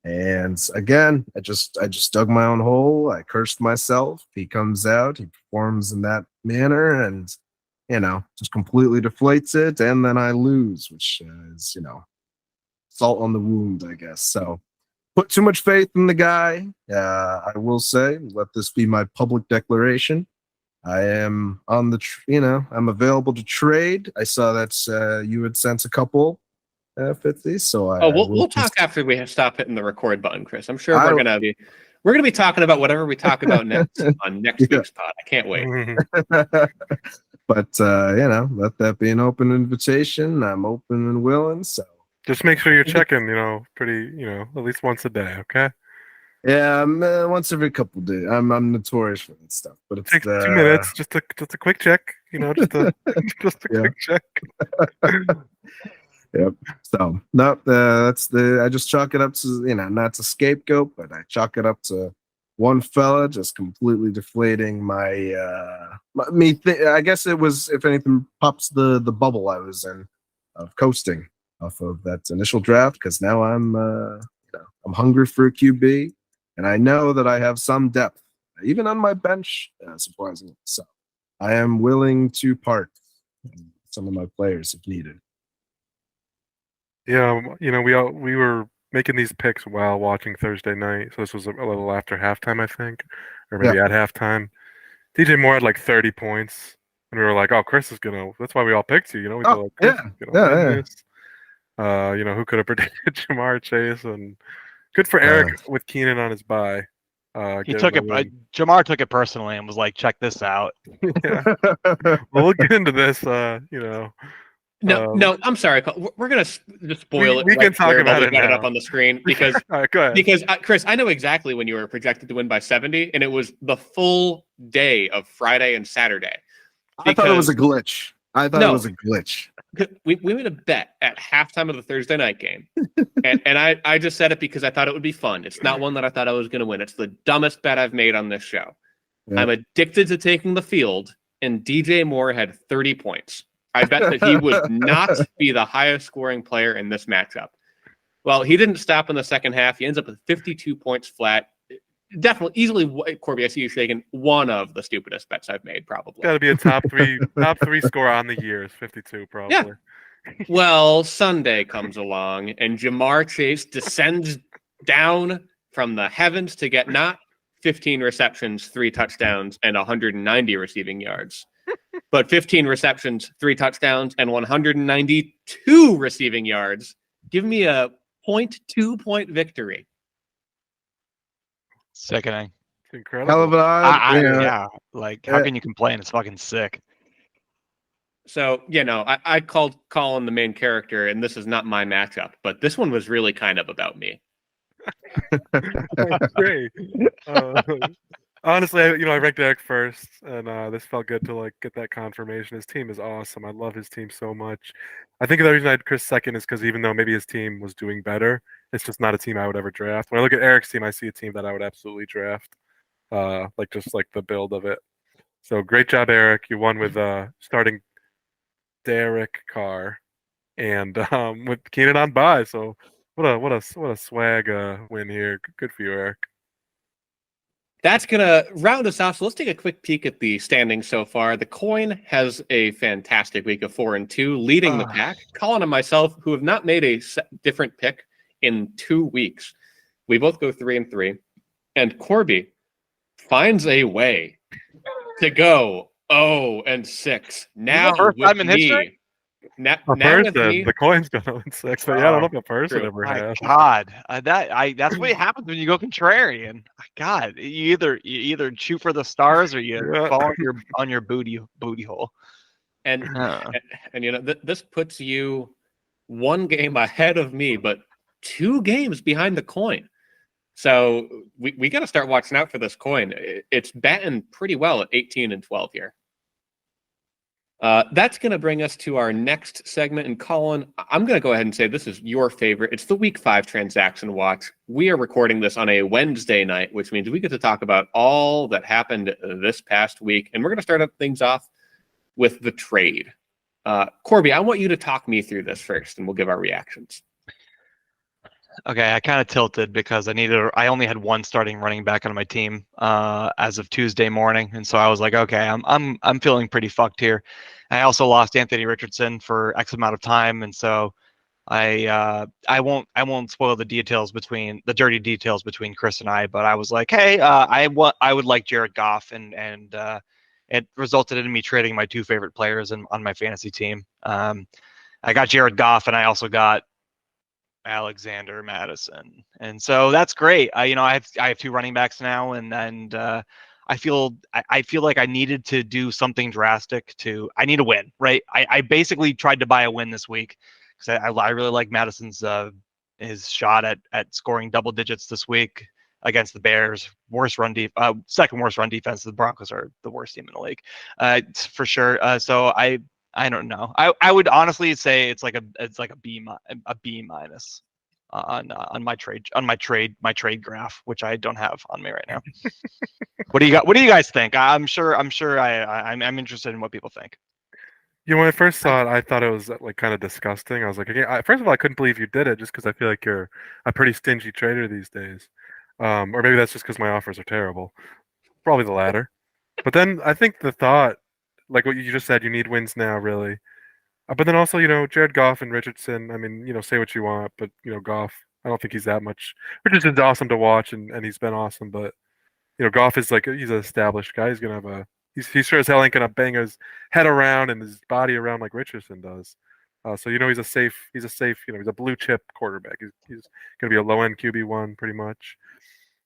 And again, I just dug my own hole. I cursed myself. He comes out, he performs in that manner, and just completely deflates it. And then I lose, which is salt on the wound, I guess. So put too much faith in the guy. I will say, let this be my public declaration. I am on the, I'm available to trade. I saw that you had sent a couple, 50. So we'll talk after we stop hitting the record button, Chris. I'm sure we're gonna be talking about whatever we talk about next on next week's pod. I can't wait. But let that be an open invitation. I'm open and willing. So just make sure you're checking, pretty, at least once a day, okay? Yeah, once every couple days. I'm notorious for that stuff, but it takes 2 minutes, just a quick check, just a quick check. Yep. So no, I just chalk it up to not to scapegoat, but I chalk it up to one fella just completely deflating I guess it was, if anything, pops the bubble I was in of coasting off of that initial draft, because now I'm hungry for a QB. And I know that I have some depth, even on my bench, surprisingly. So I am willing to part some of my players if needed. Yeah, we were making these picks while watching Thursday night, so this was a little after halftime, I think, or maybe at halftime. DJ Moore had like 30 points, and we were like, "Oh, Chris is gonna." That's why we all picked you. We thought, like, who could have predicted Jamar Chase? And good for Eric with Keenan on his bye. He took it. Jamar took it personally and was like, "Check this out." Yeah. Well, we'll get into this. No, I'm sorry. We're gonna just spoil it. We can talk about it now. Up on the screen because go ahead. Because Chris, I know exactly when you were projected to win by 70, and it was the full day of Friday and Saturday. I thought it was a glitch. It was a glitch. We made a bet at halftime of the Thursday night game, and I just said it because I thought it would be fun. It's not one that I thought I was going to win. It's the dumbest bet I've made on this show. Yeah. I'm addicted to taking the field, and DJ Moore had 30 points. I bet that he would not be the highest scoring player in this matchup. Well, he didn't stop in the second half. He ends up with 52 points flat. Definitely, easily, Corby, I see you shaking. One of the stupidest bets I've made, probably. Got to be a top three score on the year is 52, probably. Yeah. Well, Sunday comes along, and Jamar Chase descends down from the heavens to get not 15 receptions, 3 touchdowns, and 190 receiving yards. But 15 receptions, 3 touchdowns, and 192 receiving yards. Give me a 0.2 point victory. Sickening. It's incredible. Hell of an yeah. Like, how can you complain? It's fucking sick. So, I called Colin the main character, and this is not my matchup, but this one was really kind of about me. Great. Honestly, I ranked Eric first, and this felt good to get that confirmation. His team is awesome. I love his team so much. I think the reason I had Chris second is because even though maybe his team was doing better, it's just not a team I would ever draft. When I look at Eric's team, I see a team that I would absolutely draft, just the build of it. So great job, Eric. You won with starting Derek Carr and with Keenan on bye. So what a swag win here. Good for you, Eric. That's going to round us off. So let's take a quick peek at the standings so far. The Coin has a fantastic week of 4-2, leading the pack. Colin and myself, who have not made a different pick in 2 weeks, we both go 3-3. And Corby finds a way to go 0-6. Now first with time in history? Now with me, the Coin's going 0-6, but yeah, I don't know if a person ever has. God, that's what happens when you go contrarian. God, you either shoot for the stars or you fall on your booty hole. And this puts you 1 game ahead of me, but 2 games behind the Coin. So we got to start watching out for this Coin. It's batting pretty well at 18-12 here. That's going to bring us to our next segment. And Colin, I'm going to go ahead and say this is your favorite. It's the Week 5 Transaction Watch. We are recording this on a Wednesday night, which means we get to talk about all that happened this past week. And we're going to start up things off with the trade. Corby, I want you to talk me through this first, and we'll give our reactions. Okay, I kind of tilted because I only had one starting running back on my team as of Tuesday morning, and so I was like, okay, I'm feeling pretty fucked here. I also lost Anthony Richardson for X amount of time, and so I won't spoil the dirty details between Chris and I, but I was like, hey, I would like Jared Goff, and it resulted in me trading my two favorite players on my fantasy team. I got Jared Goff, and I also got Alexander Madison, and so that's great. I have two running backs now, and I feel like I needed to do something drastic. I need a win, right? I basically tried to buy a win this week because I really like Madison's his shot at scoring double digits this week against the Bears. Second worst run defense. The Broncos are the worst team in the league, for sure. So I don't know. I would honestly say it's like a B minus on my trade graph, which I don't have on me right now. What do you got? What do you guys think? I'm I'm interested in what people think. When I first saw it, I thought it was like kind of disgusting. I was like, okay, first of all, I couldn't believe you did it, just because I feel like you're a pretty stingy trader these days, or maybe that's just because my offers are terrible. Probably the latter. But then I think the thought, like what you just said, you need wins now, really. But then also, Jared Goff and Richardson. I mean, say what you want, but Goff, I don't think he's that much. Richardson's awesome to watch, and he's been awesome, but Goff is like he's an established guy. He's gonna have he sure as hell ain't gonna bang his head around and his body around like Richardson does. So he's a safe, he's a blue chip quarterback. He's gonna be a low end QB1 pretty much.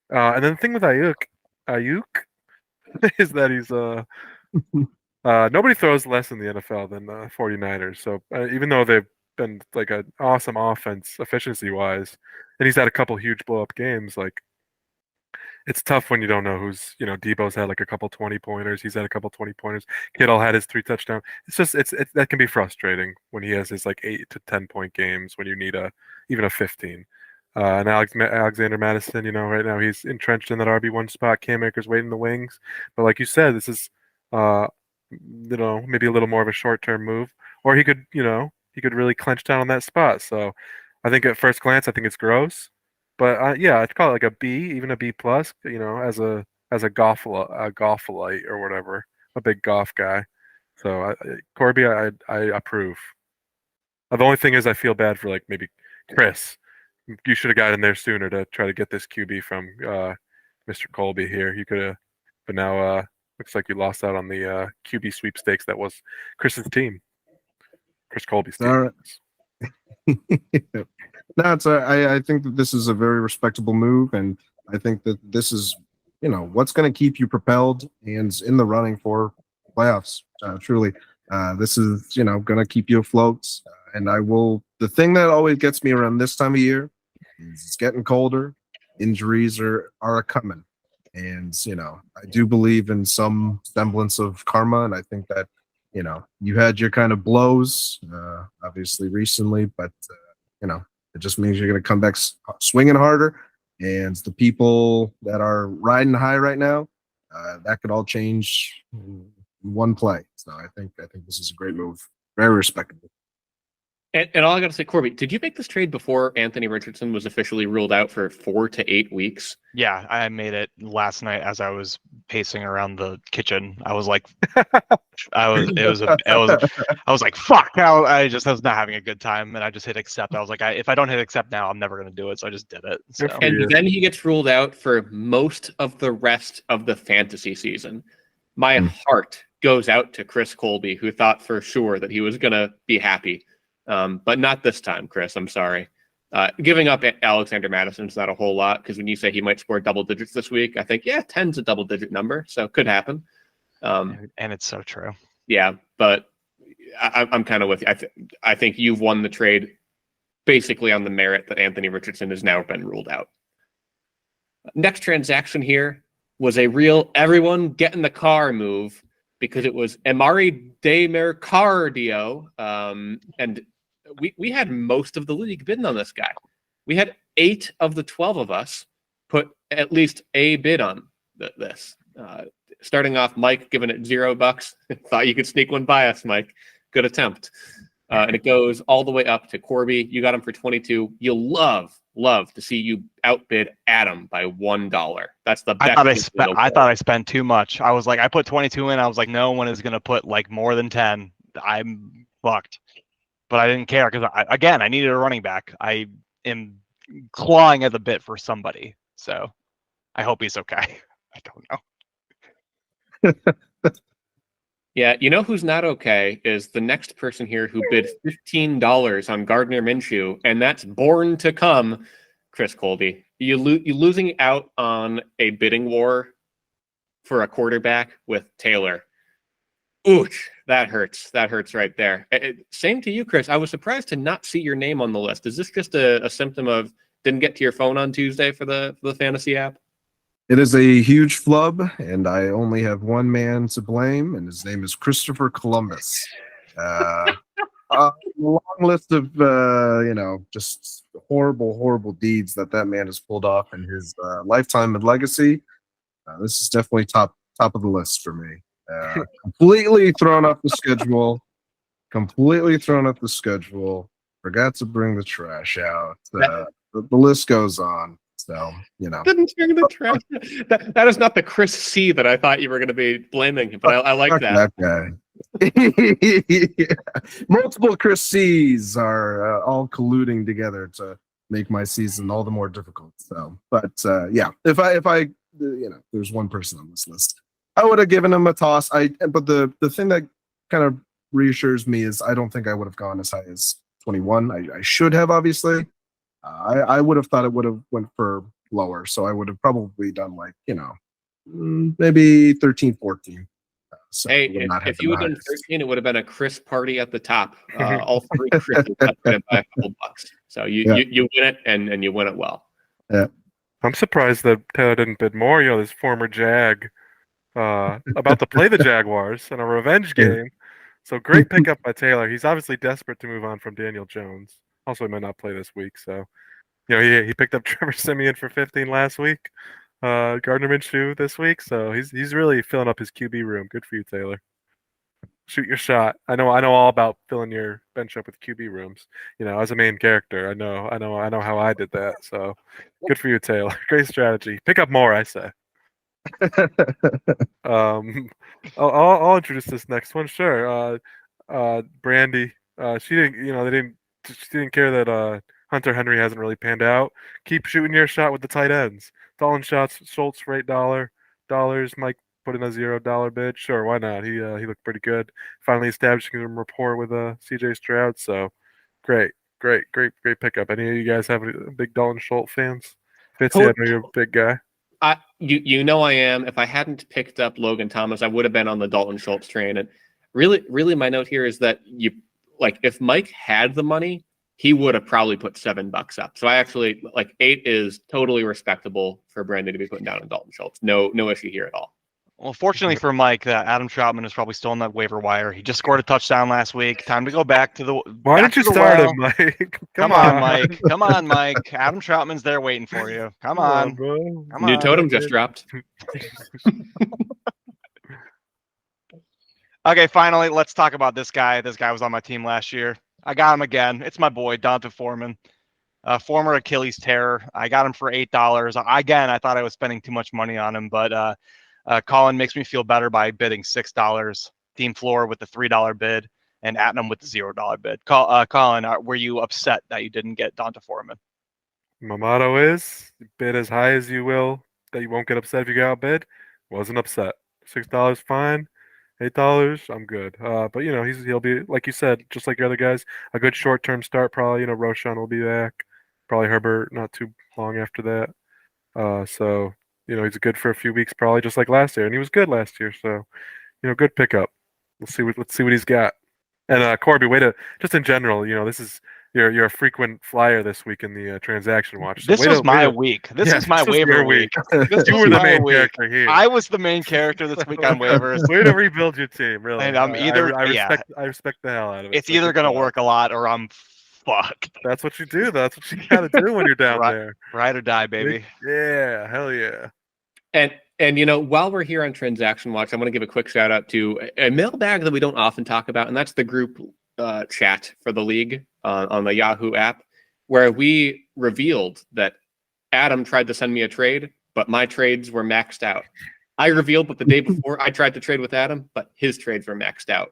And then the thing with Ayuk is that he's nobody throws less in the NFL than the 49ers. So even though they've been like an awesome offense efficiency wise, and he's had a couple huge blow up games, like it's tough when you don't know who's, Debo's had like a couple 20-pointers. He's had a couple 20-pointers. Kittle had his 3 touchdown. It's just, that can be frustrating when he has his like 8 to 10-point games when you need even a 15. And Alexander Madison, right now he's entrenched in that RB1 spot. Cam Akers waiting in the wings. But like you said, this is, maybe a little more of a short-term move. Or he could really clench down on that spot. So I think at first glance, I think it's gross. But yeah, I'd call it like a B, even a B plus. As a golfolite or whatever, a big golf guy. So Corby, I approve. The only thing is, I feel bad for like maybe Chris. You should have got in there sooner to try to get this QB from Mr. Colby here. You could have, but now looks like you lost out on the QB sweepstakes that was Chris's team, Chris Colby's team. All right. No, I think that this is a very respectable move, and I think that this is, what's going to keep you propelled and in the running for playoffs. Truly, this is, going to keep you afloat. And the thing that always gets me around this time of year is it's getting colder. Injuries are coming. And, I do believe in some semblance of karma. And I think that, you had your kind of blows, obviously recently, but, it just means you're going to come back swinging harder. And the people that are riding high right now, that could all change in one play. So I think this is a great move. Very respectable. And all I got to say, Corby, did you make this trade before Anthony Richardson was officially ruled out for 4 to 8 weeks? Yeah, I made it last night as I was pacing around the kitchen. I was like, I was like, fuck! I was not having a good time, and I just hit accept. I was like, if I don't hit accept now, I'm never gonna do it. So I just did it. So. And then he gets ruled out for most of the rest of the fantasy season. My heart goes out to Chris Colby, who thought for sure that he was gonna be happy. But not this time, Chris. I'm sorry. Giving up Alexander Madison's not a whole lot, because when you say he might score double digits this week, I think 10's a double digit number, so it could happen. And it's so true. Yeah, but I'm kind of with you. I think you've won the trade basically on the merit that Anthony Richardson has now been ruled out. Next transaction here was a real everyone get in the car move, because it was Emari Demercardio, and we had most of the league bidding on this guy. We had 8 of the 12 of us put at least a bid on this. starting off, Mike giving it $0. Thought you could sneak one by us, Mike. Good attempt. And it goes all the way up to Corby. You got him for 22. You'll love to see you outbid Adam by $1. That's the best. I thought I spent too much. I was like, I put 22 in. I was like, no one is gonna put like more than 10. I'm fucked. But I didn't care because I needed a running back. I am clawing at the bit for somebody. So I hope he's okay. I don't know. Yeah, you know who's not okay is the next person here who bid $15 on Gardner Minshew, and that's born to come, Chris Colby. You losing out on a bidding war for a quarterback with Taylor. Ouch, that hurts. That hurts right there. Same to you, Chris. I was surprised to not see your name on the list. Is this just a symptom of didn't get to your phone on Tuesday for the fantasy app? It is a huge flub, and I only have one man to blame, and his name is Christopher Columbus. A long list of just horrible deeds that man has pulled off in his lifetime and legacy. This is definitely top of the list for me. Completely thrown off the schedule. Forgot to bring the trash out. The list goes on. So, Didn't bring the trash. That is not the Chris C that I thought you were going to be blaming, but I like that. That guy. Multiple Chris C's are all colluding together to make my season all the more difficult. So, but if I there's one person on this list, I would have given him a toss. But the thing that kind of reassures me is I don't think I would have gone as high as 21. I should have, obviously. I would have thought it would have went for lower, so I would have probably done like maybe 13, 14. So hey, if you had done 13, it would have been a Chris party at the top. All three Chris by a couple bucks. So you win it and you win it well. Yeah, I'm surprised that Taylor didn't bid more. This former Jag about to play the Jaguars in a revenge game. So great pickup by Taylor. He's obviously desperate to move on from Daniel Jones. Also, he might not play this week, so he picked up Trevor Siemian for 15 last week. Gardner Minshew this week, so he's really filling up his QB room. Good for you, Taylor. Shoot your shot. I know all about filling your bench up with QB rooms. As a main character, I know how I did that. So good for you, Taylor. Great strategy. Pick up more, I say. I'll introduce this next one. Sure. Brandy. She didn't. She didn't care that Hunter Henry hasn't really panned out. Keep shooting your shot with the tight ends. Dalton Schultz for $8. Mike put in a $0 bid. Sure, why not? He looked pretty good. Finally establishing some rapport with CJ Stroud. So great pickup. Any of you guys have big Dalton Schultz fans? Fitzy, I know you're a big guy. I am. If I hadn't picked up Logan Thomas, I would have been on the Dalton Schultz train. And really, my note here is that if Mike had the money, he would have probably put $7 up. So I actually 8 is totally respectable for Brandon to be putting down on Dalton Schultz. No issue here at all. Well, fortunately for Mike, Adam Troutman is probably still on that waiver wire. He just scored a touchdown last week. Time to go back to the. Why didn't you start him, Mike? Come on, Mike. Come on, Mike. Adam Troutman's there waiting for you. Come on. Bro. New totem just dropped. Okay, finally, let's talk about this guy. This guy was on my team last year. I got him again. It's my boy, Donta Foreman, former Achilles tear. I got him for $8. Again, I thought I was spending too much money on him, but Colin makes me feel better by bidding $6. Team floor with the $3 bid, and Atnam with the $0 bid. Colin, were you upset that you didn't get Donta Foreman? My motto is bid as high as you will, that you won't get upset if you get outbid. Wasn't upset. $6 fine. $8, I'm good. But he'll be, like you said, just like your other guys, a good short-term start. Probably, Roshan will be back. Probably Herbert not too long after that. So he's good for a few weeks, probably just like last year, and he was good last year. So good pickup. Let's see what he's got. And Corby, just in general, this is you're a frequent flyer this week in the transaction watch. So this was my week. This is my waiver week. You were the main character here. I was the main character this week on waivers. Way to rebuild your team, really. And I'm either I respect the hell out of it. It's either gonna work a lot or I'm fucked. That's what you do. That's what you gotta do when you're down there. Ride or die, baby. Yeah, hell yeah. And And while we're here on Transaction Watch, I want to give a quick shout out to a mailbag that we don't often talk about, and that's the group chat for the league on the Yahoo app, where we revealed that Adam tried to send me a trade, but my trades were maxed out. I revealed that the day before I tried to trade with Adam, but his trades were maxed out.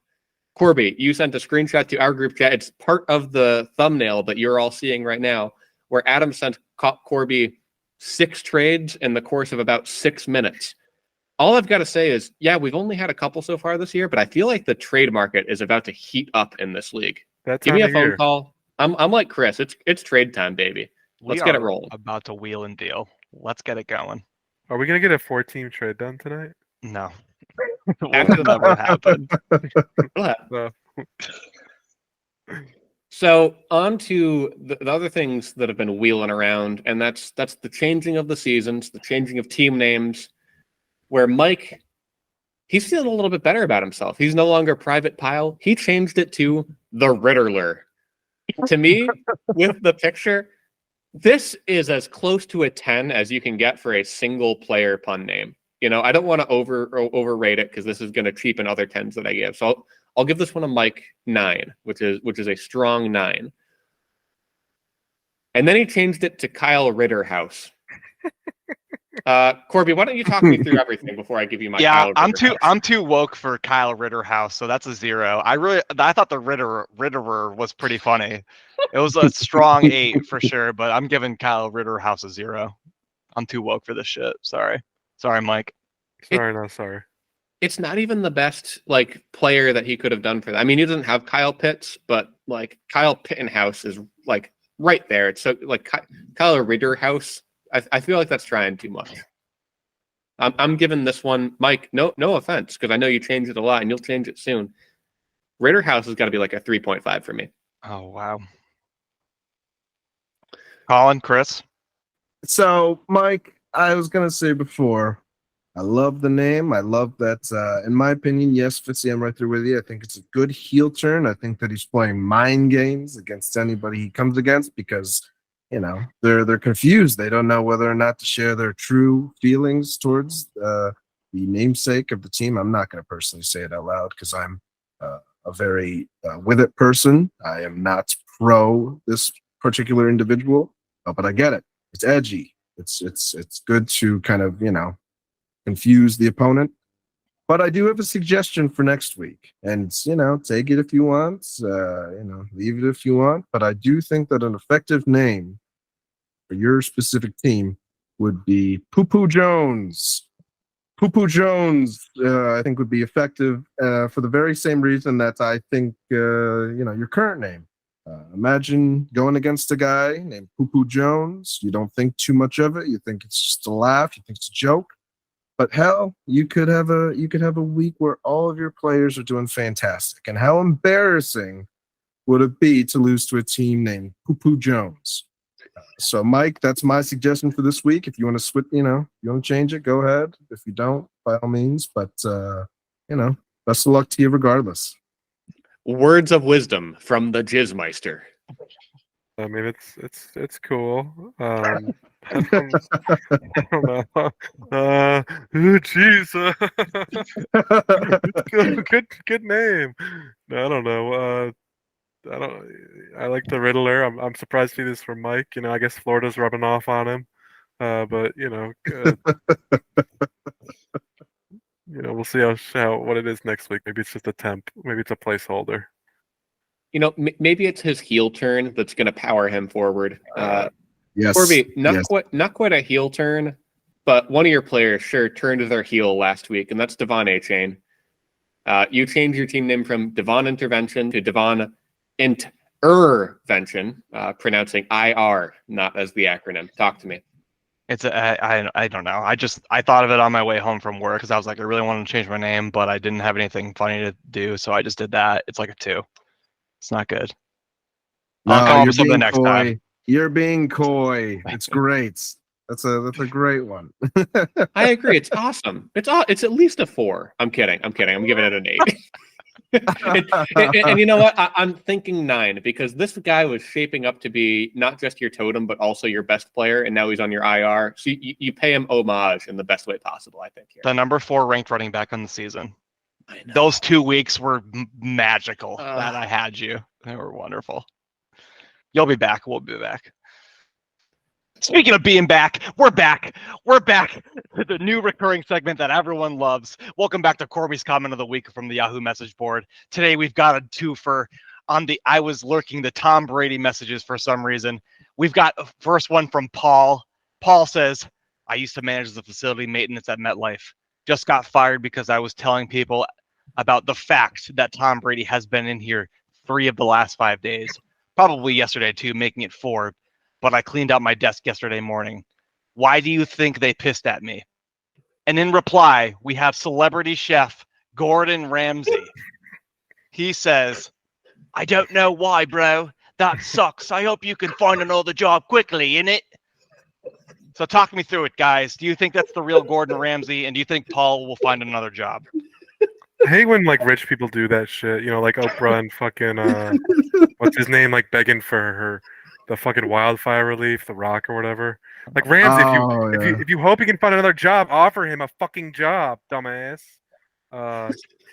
Corby, you sent a screenshot to our group chat. It's part of the thumbnail that you're all seeing right now, where Adam sent Corby 6 trades in the course of about 6 minutes. All I've got to say is, yeah, we've only had a couple so far this year, but I feel like the trade market is about to heat up in this league. Give me a phone call. I'm like Chris. It's trade time, baby. Let's get it rolling. About to wheel and deal. Let's get it going. Are we gonna get a 4-team trade done tonight? No. Will never happen. No. So on to the other things that have been wheeling around, and that's the changing of the seasons, the changing of team names, where Mike, he's feeling a little bit better about himself. He's no longer Private Pile. He changed it to the Riddler. To me, with the picture, this is as close to a 10 as you can get for a single player pun name. I don't want to overrate it because this is going to cheapen other 10s that I give. So I'll give this one a Mike 9, which is a strong 9. And then he changed it to Kyle Ritterhouse. Corby, why don't you talk me through everything before I give you my Kyle Ritterhouse? I'm too woke for Kyle Ritterhouse, so that's a 0. I thought the Ritterer was pretty funny. It was a strong 8 for sure, but I'm giving Kyle Ritterhouse a 0. I'm too woke for this shit. Sorry, Mike. Sorry. It's not even the best player that he could have done for that. I mean, he doesn't have Kyle Pitts, but Kyle Pittenhouse is right there. It's so Kyle Ritterhouse. I feel like that's trying too much. I'm giving this one, Mike. No offense, because I know you change it a lot and you'll change it soon. Ritterhouse has got to be like a 3.5 for me. Oh wow. Colin, Chris. So, Mike, I was gonna say before, I love the name. I love that. In my opinion, yes, Fitzy, I'm right there with you. I think it's a good heel turn. I think that he's playing mind games against anybody he comes against because, they're confused. They don't know whether or not to share their true feelings towards the namesake of the team. I'm not going to personally say it out loud because I'm a very with it person. I am not pro this particular individual, but I get it. It's edgy. It's good to kind of confuse the opponent. But I do have a suggestion for next week, and take it if you want, leave it if you want. But I do think that an effective name for your specific team would be Poo Poo Jones. Poo Poo Jones, I think, would be effective for the very same reason that I think your current name. Imagine going against a guy named Poo Poo Jones. You don't think too much of it. You think it's just a laugh. You think it's a joke. But hell, you could have a week where all of your players are doing fantastic. And how embarrassing would it be to lose to a team named Poo Poo Jones? So, Mike, that's my suggestion for this week. If you want to switch, you want to change it, go ahead. If you don't, by all means. But best of luck to you regardless. Words of wisdom from the Jizzmeister. I mean, it's cool. I don't know. Jeez. Good name. No, I don't know. I like the Riddler. I'm surprised to see this from Mike. I guess Florida's rubbing off on him. But we'll see how what it is next week. Maybe it's just a temp. Maybe it's a placeholder. Maybe it's his heel turn that's going to power him forward. Yes. Corby, not quite a heel turn, but one of your players sure turned their heel last week, and that's Devon A-Chain. You changed your team name from Devon Intervention to Devon Intervention, pronouncing IR, not as the acronym. Talk to me. It's I don't know. I thought of it on my way home from work because I was like, I really wanted to change my name, but I didn't have anything funny to do, so I just did that. It's like a 2. It's not good. I'll come up with something next time. You're being coy. It's great. That's a great one. I agree. It's awesome. It's at least a 4. I'm kidding. I'm giving it an 8. And you know what? I'm thinking 9 because this guy was shaping up to be not just your totem, but also your best player, and now he's on your IR. So you pay him homage in the best way possible, I think. Here. The number 4 ranked running back on the season. I know. Those 2 weeks were magical that I had you. They were wonderful. You'll be back. We'll be back. Speaking of being back, we're back. We're back to the new recurring segment that everyone loves. Welcome back to Corby's Comment of the Week from the Yahoo message board. Today we've got a twofer on the I was lurking the Tom Brady messages for some reason. We've got a first one from Paul. Paul says, I used to manage the facility maintenance at MetLife. Just got fired because I was telling people about the fact that Tom Brady has been in here 3 of the last 5 days. Probably yesterday too, making it 4. But I cleaned out my desk yesterday morning. Why do you think they pissed at me? And in reply, we have celebrity chef Gordon Ramsay. He says, I don't know why, bro. That sucks. I hope you can find another job quickly, innit? So talk me through it, guys. Do you think that's the real Gordon Ramsay? And do you think Paul will find another job? I hate when like rich people do that shit. You know, like Oprah and fucking what's his name, like begging for the fucking wildfire relief, The Rock or whatever. Like Ramsey, if you hope you can find another job, offer him a fucking job, dumbass.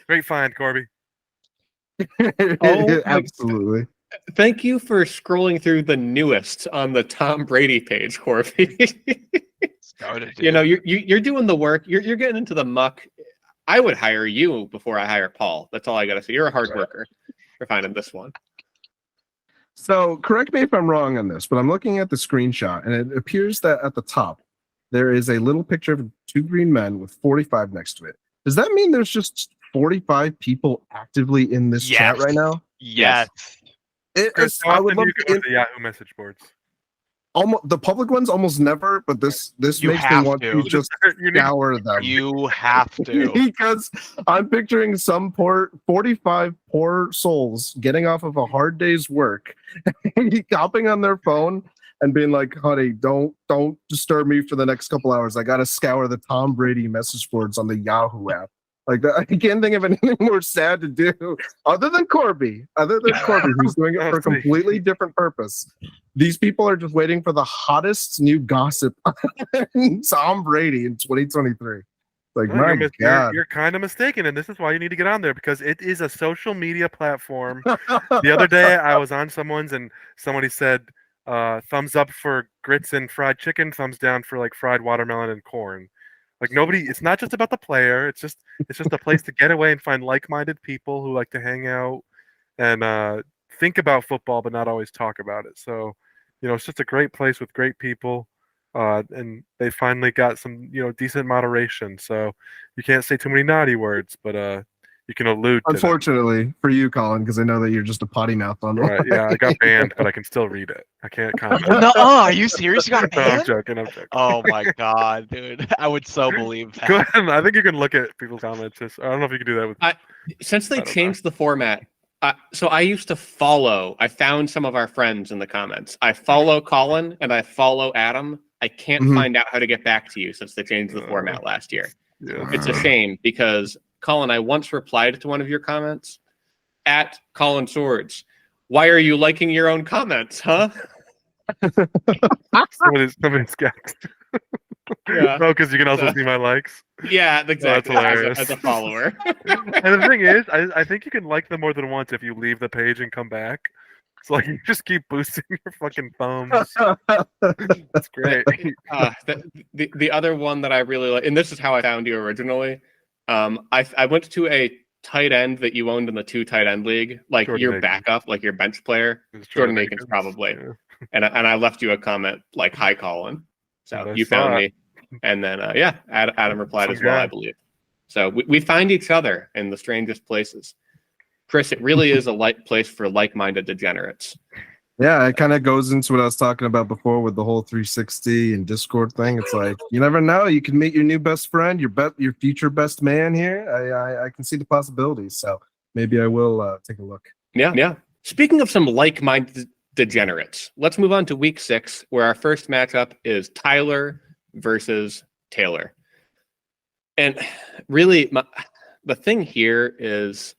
Great find, Corby. Oh, Absolutely. Thank you for scrolling through the newest on the Tom Brady page, Corby. You know, you're doing the work. You're getting into the muck. I would hire you before I hire Paul. That's all I gotta say. You're a hard worker for finding this one. So correct me if I'm wrong on this, but I'm looking at the screenshot and it appears that at the top there is a little picture of 2 green men with 45 next to it. Does that mean there's just 45 people actively in this chat right now? Yes. Chris, I would love to go to the Yahoo message boards. Almost the public ones almost never, but this You makes me have want to just scour them. You have to. Because I'm picturing some 45 poor souls getting off of a hard day's work, hopping on their phone and being like, honey, don't disturb me for the next couple hours. I gotta scour the Tom Brady message boards on the Yahoo app. Like I can't think of anything more sad to do other than Corby, who's doing it for a completely different purpose. These people are just waiting for the hottest new gossip on Tom Brady in 2023. Like, Well, my God. you're kind of mistaken, and this is why you need to get on there, because it is a social media platform. The other day, I was on someone's, and somebody said, thumbs up for grits and fried chicken, thumbs down for like fried watermelon and corn. Like it's not just about the player. It's just a place to get away and find like-minded people who like to hang out and think about football, but not always talk about it. So, you know, it's just a great place with great people. And they finally got some, you know, decent moderation. So you can't say too many naughty words, but you can allude to them. Unfortunately for you, Colin, because I know that you're just a potty mouth on Right, yeah, I got banned, but I can still read it. I can't comment. No, are you serious? You got No, banned? I'm joking. Oh my God, dude. I would so believe that. Go ahead. I think you can look at people's comments. I don't know if you can do that with. Since they changed the format, so I used to follow. I found some of our friends in the comments. I follow Colin and I follow Adam. I can't find out how to get back to you since they changed the format last year. Yeah. It's a shame because Colin, I once replied to one of your comments at Colin Swords. Why are you liking your own comments, huh? Somebody's got. Yeah. No, because you can also see my likes. Yeah, exactly. That's hilarious. As a follower. And the thing is, I think you can like them more than once if you leave the page and come back. So like you just keep boosting your fucking thumbs. That's great. The other one that I really like, and this is how I found you originally. I went to a tight end that you owned in the 2 tight end league, like Jordan your Akins. backup, like your bench player. Jordan Akins probably. Yeah. And I left you a comment like, "Hi, Colin." So Oh, you found me, and then Adam replied Some as well, guy. I believe. So we find each other in the strangest places. Chris, it really is a place for like-minded degenerates. Yeah, it kind of goes into what I was talking about before with the whole 360 and Discord thing. It's like you never know. You can meet your new best friend, your future best man here. I can see the possibilities. So maybe I will take a look. Yeah. Speaking of some like-minded degenerates, let's move on to week 6, where our first matchup is Tyler versus Taylor. And really, the thing here is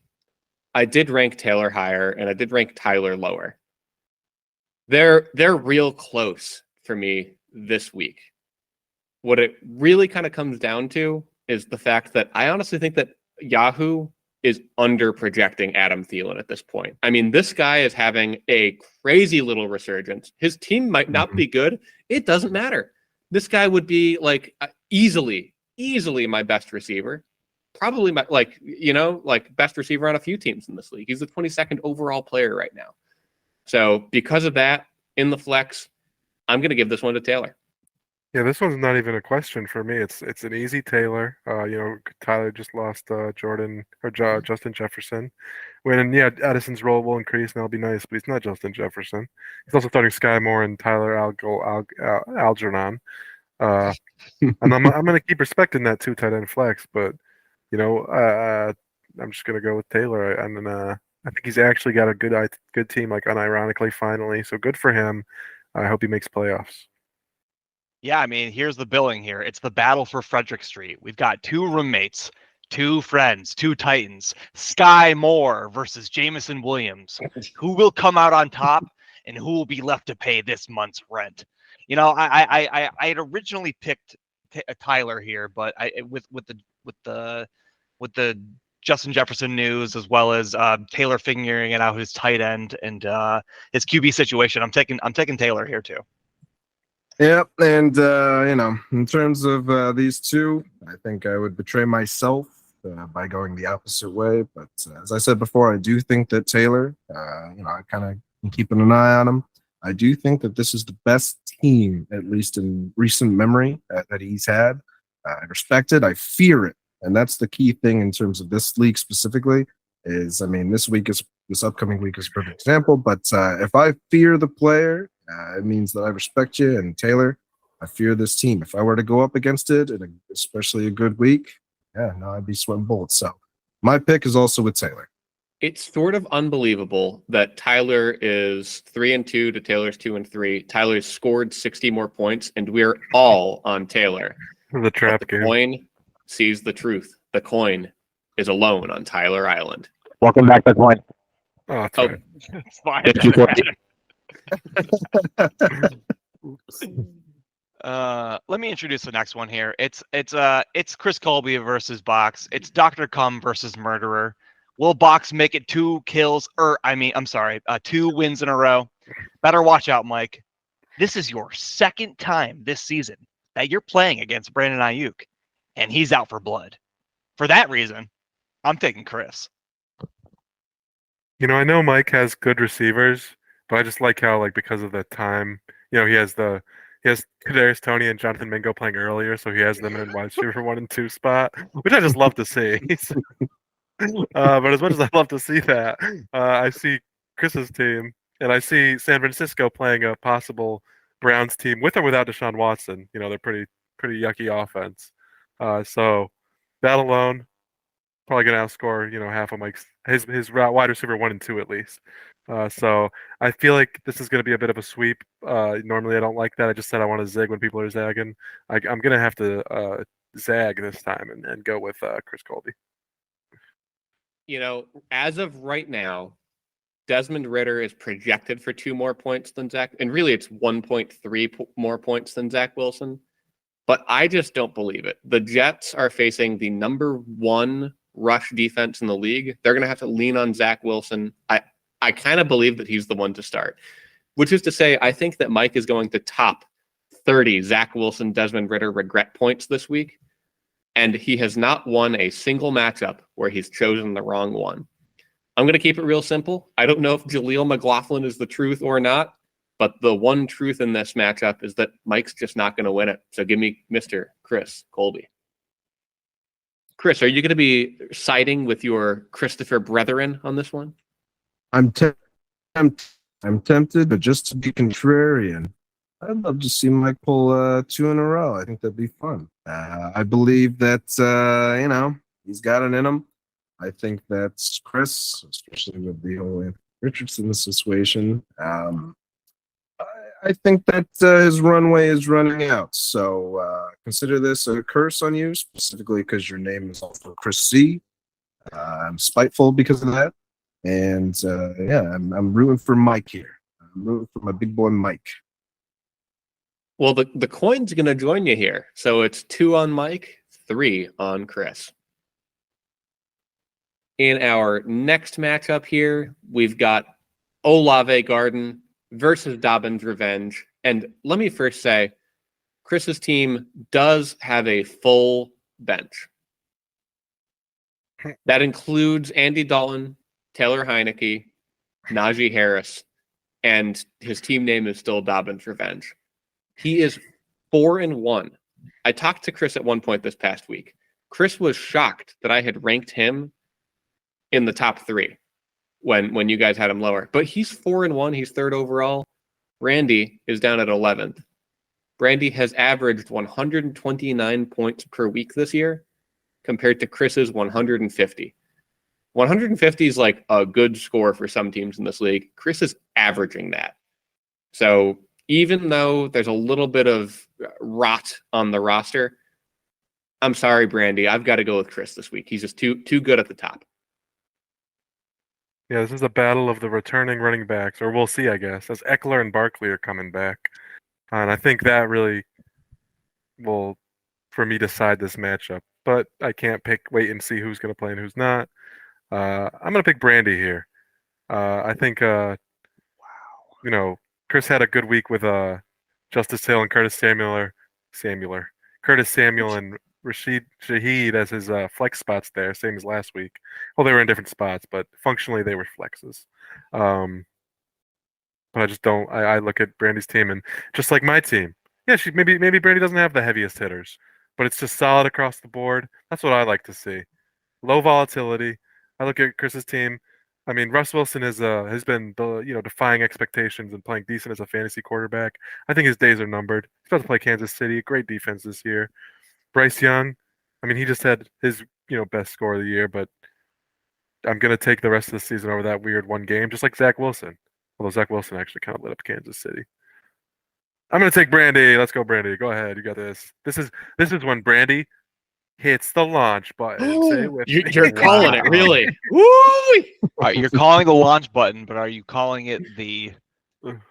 I did rank Taylor higher, and I did rank Tyler lower. They're real close for me this week. What it really kind of comes down to is the fact that I honestly think that Yahoo is under projecting Adam Thielen at this point. I mean, this guy is having a crazy little resurgence. His team might not be good. It doesn't matter. This guy would be like easily my best receiver. Probably my, best receiver on a few teams in this league. He's the 22nd overall player right now. So because of that, in the flex, I'm going to give this one to Taylor. Yeah, this one's not even a question for me. It's an easy Taylor. Tyler just lost Justin Jefferson. Addison's role will increase, and that'll be nice, but he's not Justin Jefferson. He's also starting Sky Moore and Tyler Algernon. And I'm going to keep respecting that 2 tight end flex, but I'm just going to go with Taylor. And I think he's actually got a good team, like unironically, finally. So good for him. I hope he makes playoffs. Yeah, I mean, here's the billing here. It's the battle for Frederick Street. We've got 2 roommates, 2 friends, 2 Titans. Sky Moore versus Jameson Williams. Who will come out on top, and who will be left to pay this month's rent? I had originally picked Tyler here, but with the Justin Jefferson news, as well as Taylor figuring it out his tight end and his QB situation, I'm taking Taylor here too. Yep, and in terms of these two, I think I would betray myself by going the opposite way. But as I said before, I do think that Taylor, I kind of am keeping an eye on him. I do think that this is the best team, at least in recent memory, that he's had. I respect it. I fear it, and that's the key thing in terms of this league specifically. This upcoming week is a perfect example. But if I fear the player, it means that I respect you. And Taylor, I fear this team. If I were to go up against it, and especially a good week, I'd be sweating bullets. So my pick is also with Taylor. It's sort of unbelievable that Tyler is 3-2 to Taylor's 2-3. Tyler's scored 60 more points, and we're all on Taylor. The trap game. The coin sees the truth. The coin is alone on Tyler Island. Welcome back to the coin. Oh, that's right. It's fine. Let me introduce the next one here. It's Chris Colby versus Box. It's Dr. Cum versus Murderer. Will Box make it 2 wins in a row? Better watch out, Mike. This is your 2nd time this season that you're playing against Brandon Ayuk, and he's out for blood. For that reason, I'm taking Chris. I know Mike has good receivers, but I just like how, because of the time, he has Kadarius Toney and Jonathan Mingo playing earlier, so he has them in wide receiver 1 and 2 spot, which I just love to see. But as much as I love to see that, I see Chris's team, and I see San Francisco playing a possible Browns team with or without Deshaun Watson. They're pretty yucky offense. So that alone, probably gonna outscore half of Mike's his wide receiver 1 and 2 at least. So I feel like this is gonna be a bit of a sweep. Normally I don't like that. I just said I want to zig when people are zagging. I'm gonna have to zag this time and go with Chris Colby. As of right now, Desmond Ridder is projected for 2 more points than Zach, and really it's 1.3 more points than Zach Wilson. But I just don't believe it. The Jets are facing the number 1 rush defense in the league. They're going to have to lean on Zach Wilson. I kind of believe that he's the one to start, which is to say, I think that Mike is going to top 30 Zach Wilson, Desmond Ridder regret points this week. And he has not won a single matchup where he's chosen the wrong one. I'm going to keep it real simple. I don't know if Jaleel McLaughlin is the truth or not, but the one truth in this matchup is that Mike's just not going to win it. So give me Mr. Chris Colby. Chris, are you going to be siding with your Christopher brethren on this one? I'm tempted, but just to be contrarian, I'd love to see Mike pull 2 in a row. I think that'd be fun. I believe that, he's got it in him. I think that's Chris, especially with the whole Anthony Richardson situation. I think that his runway is running out. So consider this a curse on you, specifically because your name is also Chris C. I'm spiteful because of that. And yeah, I'm rooting for Mike here. I'm rooting for my big boy Mike. Well, the coin's going to join you here. So it's 2 on Mike, 3 on Chris. In our next matchup here, we've got Olave Garden versus Dobbins Revenge. And let me first say, Chris's team does have a full bench. That includes Andy Dalton, Taylor Heineke, Najee Harris, and his team name is still Dobbins Revenge. He is 4-1. I talked to Chris at one point this past week. Chris was shocked that I had ranked him in the top 3 when you guys had him lower. But he's 4-1. He's 3rd overall. Brandy is down at 11th. Brandy has averaged 129 points per week this year compared to Chris's 150. 150 is like a good score for some teams in this league. Chris is averaging that. So even though there's a little bit of rot on the roster, I'm sorry, Brandy. I've got to go with Chris this week. He's just too good at the top. Yeah, this is a battle of the returning running backs, or we'll see, I guess, as Eckler and Barkley are coming back. And I think that really will, for me, decide this matchup. But I can't wait and see who's going to play and who's not. I'm going to pick Brandy here. I think, Chris had a good week with Justice Hill and Curtis Samuel and Rashid Shaheed as his flex spots there, same as last week. Well, they were in different spots, but functionally they were flexes. But I just don't. I look at Brandy's team and just like my team. Yeah, maybe Brandy doesn't have the heaviest hitters, but it's just solid across the board. That's what I like to see. Low volatility. I look at Chris's team. I mean, Russ Wilson has been defying expectations and playing decent as a fantasy quarterback. I think his days are numbered. He's about to play Kansas City, great defense this year. Bryce Young, I mean, he just had his best score of the year, but I'm gonna take the rest of the season over that weird one game, just like Zach Wilson. Although Zach Wilson actually kind of lit up Kansas City. I'm gonna take Brandy. Let's go, Brandy. Go ahead. You got this. This is when Brandy hits the launch button. Say it with me. You're calling it, really? Woo! All right, you're calling the launch button, but are you calling it the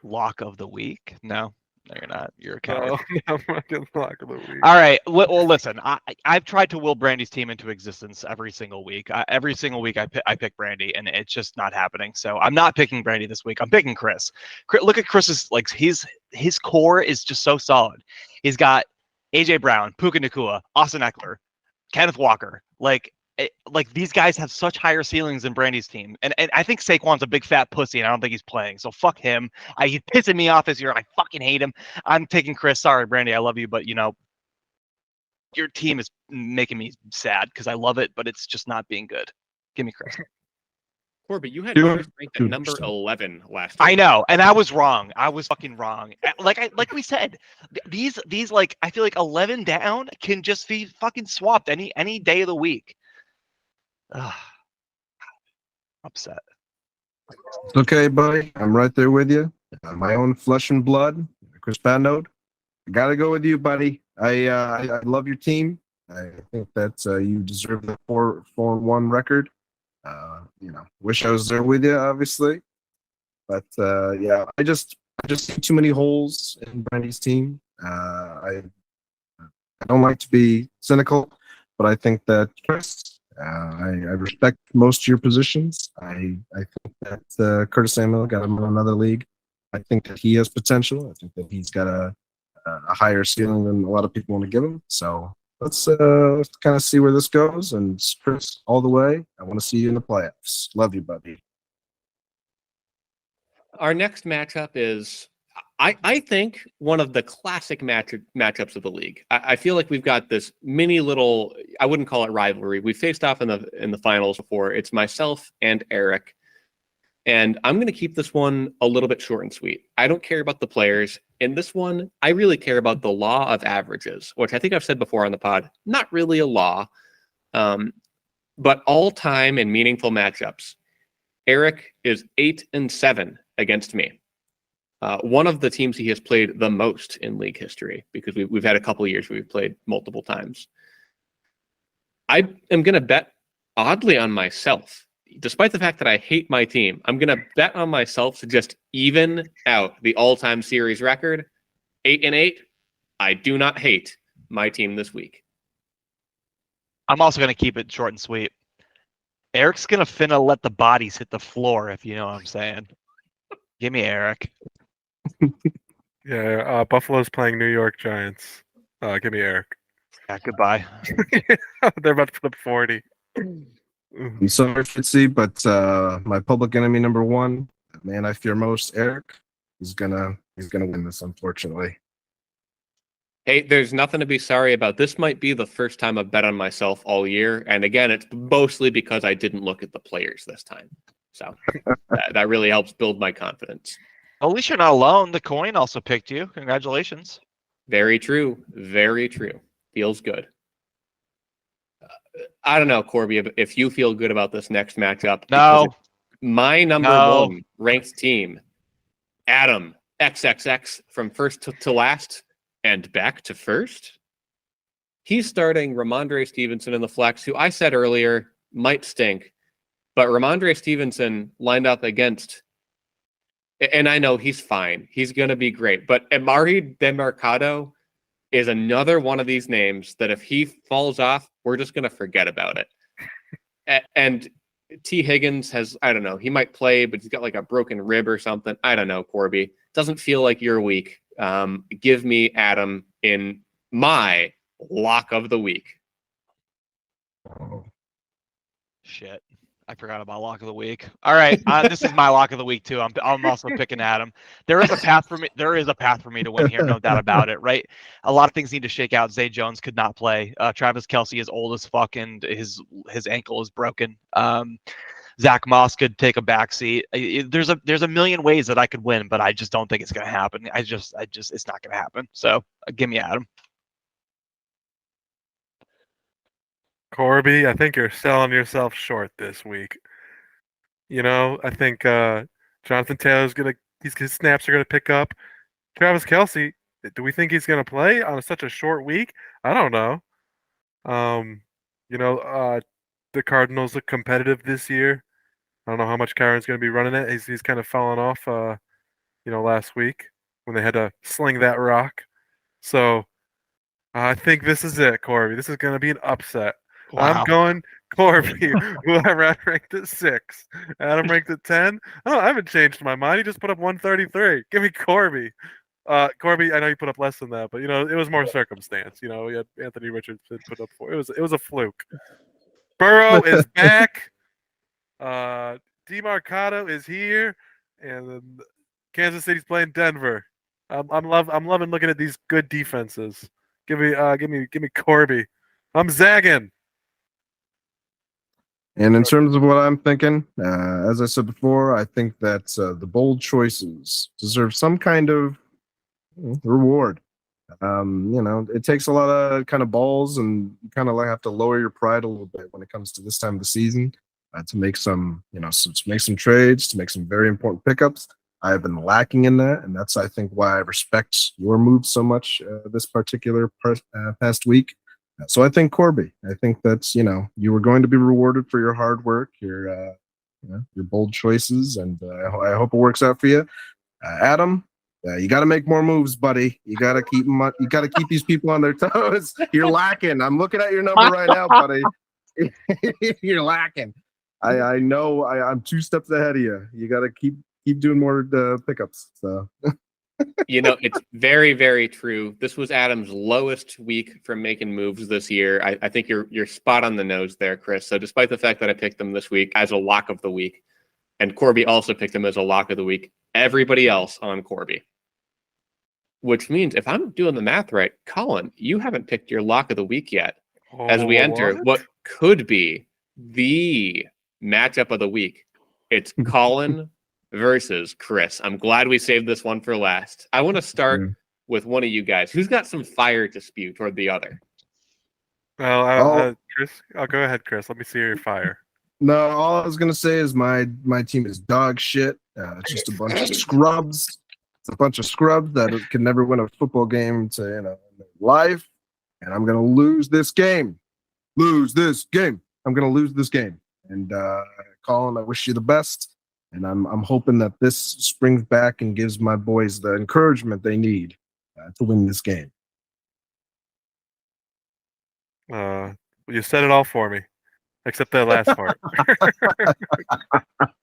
lock of the week? No, you're not. You're a coward. No, I'm not getting lock of the week. All right. Well, listen. I've tried to will Brandy's team into existence every single week. Every single week, I pick Brandy, and it's just not happening. So I'm not picking Brandy this week. I'm picking Chris. Look at Chris's his core is just so solid. He's got AJ Brown, Puka Nacua, Austin Eckler, Kenneth Walker. Like these guys have such higher ceilings than Brandy's team. And I think Saquon's a big fat pussy, and I don't think he's playing. So fuck him. He's pissing me off this year. I fucking hate him. I'm taking Chris. Sorry, Brandy. I love you, but your team is making me sad because I love it, but it's just not being good. Give me Chris. Corbett, you had Chris ranked at number 11 last week. I know, and I was wrong. I was fucking wrong. Like we said, these I feel like 11 down can just be fucking swapped any day of the week. Ugh. Upset. It's okay, buddy. I'm right there with you. My own flesh and blood, Chris Patnode. I gotta go with you, buddy. I love your team. I think that you deserve the 4-1 record. Wish I was there with you, obviously. But yeah, I just see too many holes in Brandy's team. I don't like to be cynical, but I think that Chris. I respect most of your positions. I think that Curtis Samuel got him in another league. I think that he has potential. I think that he's got a higher ceiling than a lot of people want to give him. So let's kind of see where this goes. And Chris, all the way. I want to see you in the playoffs. Love you, buddy. Our next matchup is, I think, one of the classic matchups of the league. I feel like we've got this mini little, I wouldn't call it rivalry. We faced off in the finals before. It's myself and Eric. And I'm going to keep this one a little bit short and sweet. I don't care about the players. In this one, I really care about the law of averages, which I think I've said before on the pod. Not really a law, but all-time and meaningful matchups. Eric is 8-7 against me. One of the teams he has played the most in league history, because we've had a couple of years where we've played multiple times. I am going to bet oddly on myself. despite the fact that I hate my team, I'm going to bet on myself to just even out the all-time series record, 8-8. I do not hate my team this week. I'm also going to keep it short and sweet. Eric's going to finna let the bodies hit the floor, if you know what I'm saying. Give me Eric. Yeah, Buffalo's playing New York Giants. Give me Eric. Yeah, goodbye. They're about to put up 40. I'm sorry, Fitzy, but my public enemy number one, the man I fear most, Eric, he's gonna win this, unfortunately. Hey, there's nothing to be sorry about. This might be the first time I've bet on myself all year. And again, it's mostly because I didn't look at the players this time. So that really helps build my confidence. At least you're not alone. The coin also picked you. Congratulations. Very true. Very true. Feels good. I don't know, Corby, if you feel good about this next matchup. No. My number No. one ranked team, Adam XXX from first to last and back to first. He's starting Ramondre Stevenson in the flex, who I said earlier might stink, but Ramondre Stevenson lined up against, and I know he's fine. He's going to be great, but Amari DeMarcado is another one of these names that if he falls off, we're just going to forget about it. And T. Higgins has, I don't know, he might play, but he's got like a broken rib or something. I don't know, Corby. Doesn't feel like your week. Give me Adam in my lock of the week. Shit. I forgot about lock of the week. All right, this is my lock of the week too. I'm also picking Adam. There is a path for me. There is a path for me to win here, no doubt about it. Right, a lot of things need to shake out. Zay Jones could not play. Travis Kelce is old as fuck, and his ankle is broken. Zach Moss could take a backseat. There's a million ways that I could win, but I just don't think it's gonna happen. I just it's not gonna happen. So give me Adam. Corby, I think you're selling yourself short this week. You know, I think Jonathan Taylor's his snaps are gonna pick up. Travis Kelce, do we think he's gonna play on such a short week? I don't know. The Cardinals look competitive this year. I don't know how much Kyron's gonna be running it. He's kind of fallen off last week when they had to sling that rock. So I think this is it, Corby. This is gonna be an upset. Wow. I'm going Corby, who I ranked at 6. Adam ranked at 10. Oh, I haven't changed my mind. He just put up 133. Give me Corby. Corby, I know you put up less than that, but it was more circumstance. We had Anthony Richardson put up 4. It was a fluke. Burrow is back. DeMarcado is here, and then Kansas City's playing Denver. I'm loving looking at these good defenses. Give me Corby. I'm zagging. And in terms of what I'm thinking, as I said before, I think that the bold choices deserve some kind of reward. It takes a lot of kind of balls, and you kind of have to lower your pride a little bit when it comes to this time of the season to make some trades, to make some very important pickups. I have been lacking in that, and that's, I think, why I respect your moves so much this particular past week. So I think Corby, I think that's, you were going to be rewarded for your hard work, your bold choices, and I hope it works out for you. Adam, you got to make more moves, buddy. You got to keep them. You got to keep these people on their toes. You're lacking. I'm looking at your number right now, buddy. You're lacking. I know. I'm 2 steps ahead of you. You got to keep doing more pickups. So. It's very, very true. This was Adam's lowest week from making moves this year. I think you're spot on the nose there, Chris. So despite the fact that I picked him this week as a lock of the week, and Corby also picked him as a lock of the week, everybody else on Corby. Which means, if I'm doing the math right, Colin, you haven't picked your lock of the week yet. As we enter what could be the matchup of the week. It's Colin versus Chris. I'm glad we saved this one for last. I want to start with one of you guys. Who's got some fire to spew toward the other? Well, Chris, go ahead, Chris. Let me see your fire. No, all I was gonna say is my team is dog shit. It's just a bunch of scrubs. It's a bunch of scrubs that can never win a football game to in their life, and I'm gonna lose this game. I'm gonna lose this game. And Colin, I wish you the best, and I'm hoping that this springs back and gives my boys the encouragement they need to win this game. You said it all for me, except that last part.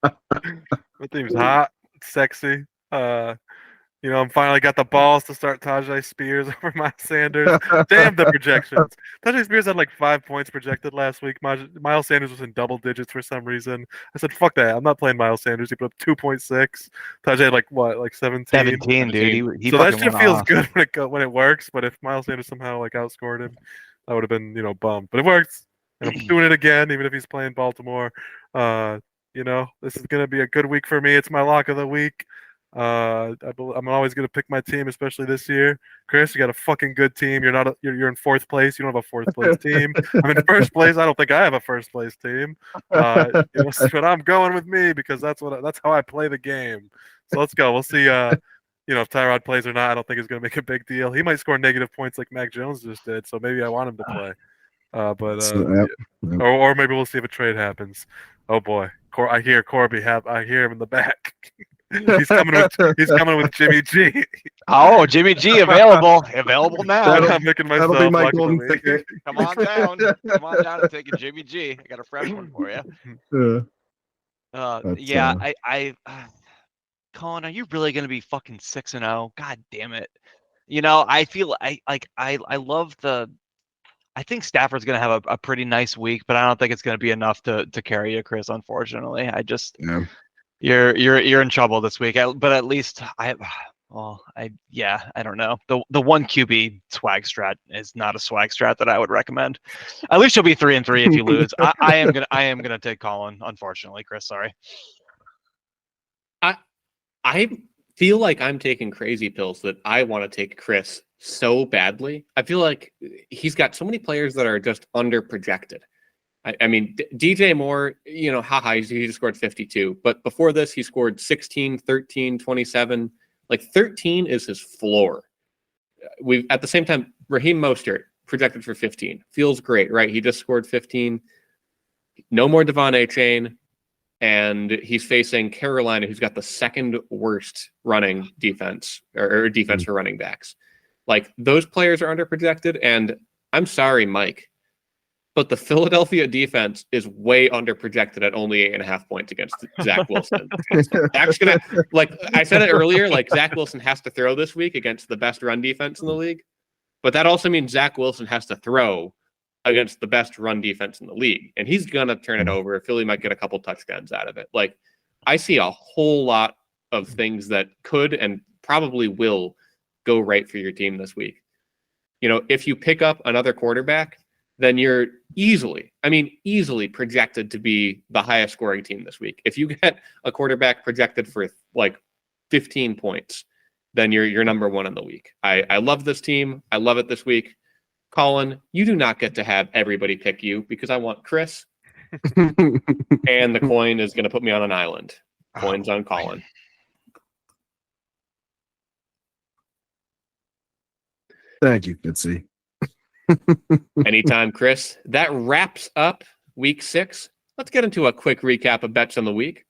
My team's hot, sexy. I'm finally got the balls to start Tajay Spears over Miles Sanders. Damn the projections. Tajay Spears had like 5 points projected last week. Miles Sanders was in double digits for some reason. I said, fuck that. I'm not playing Miles Sanders. He put up 2.6. Tajay had like what, like 17? 17, dude. He So that fucking shit went feels off. good when it works. But if Miles Sanders somehow like outscored him, that would have been bummed. But it works, and I'm doing it again, even if he's playing Baltimore. This is gonna be a good week for me. It's my lock of the week. I'm always gonna pick my team, especially this year. Chris, you got a fucking good team. You're in fourth place. You don't have a fourth place team. I'm in first place. I don't think I have a first place team. But I'm going with me because that's how I play the game. So let's go. We'll see. If Tyrod plays or not, I don't think it's gonna make a big deal. He might score negative points like Mac Jones just did. So maybe I want him to play. Yep. Or maybe we'll see if a trade happens. Oh boy, I hear Corby. I hear him in the back. He's coming with Jimmy G. Oh, Jimmy G available now. I'm making myself That'll be my lock of the golden week. ticket. Come on down and take a Jimmy G. I got a fresh one for you. Colin, are you really gonna be fucking 6-0? God damn it! I feel I love the. I think Stafford's gonna have a pretty nice week, but I don't think it's gonna be enough to carry you, Chris. Unfortunately, you're in trouble this week. But at least I don't know. The one QB swag strat is not a swag strat that I would recommend. At least you'll be 3-3 if you lose. I am gonna take Colin. Unfortunately, Chris. Sorry. I feel like I'm taking crazy pills that I want to take Chris so badly. I feel like he's got so many players that are just under projected. I mean, DJ Moore, he just scored 52. But before this, he scored 16, 13, 27. Like 13 is his floor. We've at the same time, Raheem Mostert projected for 15. Feels great, right? He just scored 15. No more Devon A-Chain. And he's facing Carolina, who's got the second worst running defense or defense for running backs. Like those players are underprojected. And I'm sorry, Mike, but the Philadelphia defense is way underprojected at only 8.5 points against Zach Wilson. Zach's gonna, like I said it earlier, like Zach Wilson has to throw this week against the best run defense in the league. But that also means Zach Wilson has to throw against the best run defense in the league. And he's going to turn it over. Philly might get a couple touchdowns out of it. Like, I see a whole lot of things that could and probably will go right for your team this week. If you pick up another quarterback, then you're easily projected to be the highest scoring team this week. If you get a quarterback projected for like 15 points, then you're number one in the week. I love this team. I love it this week. Colin, you do not get to have everybody pick you because I want Chris. And the coin is going to put me on an island. Coins on Colin. Thank you, Fitzy. Anytime, Chris. That wraps up week 6. Let's get into a quick recap of bets on the week.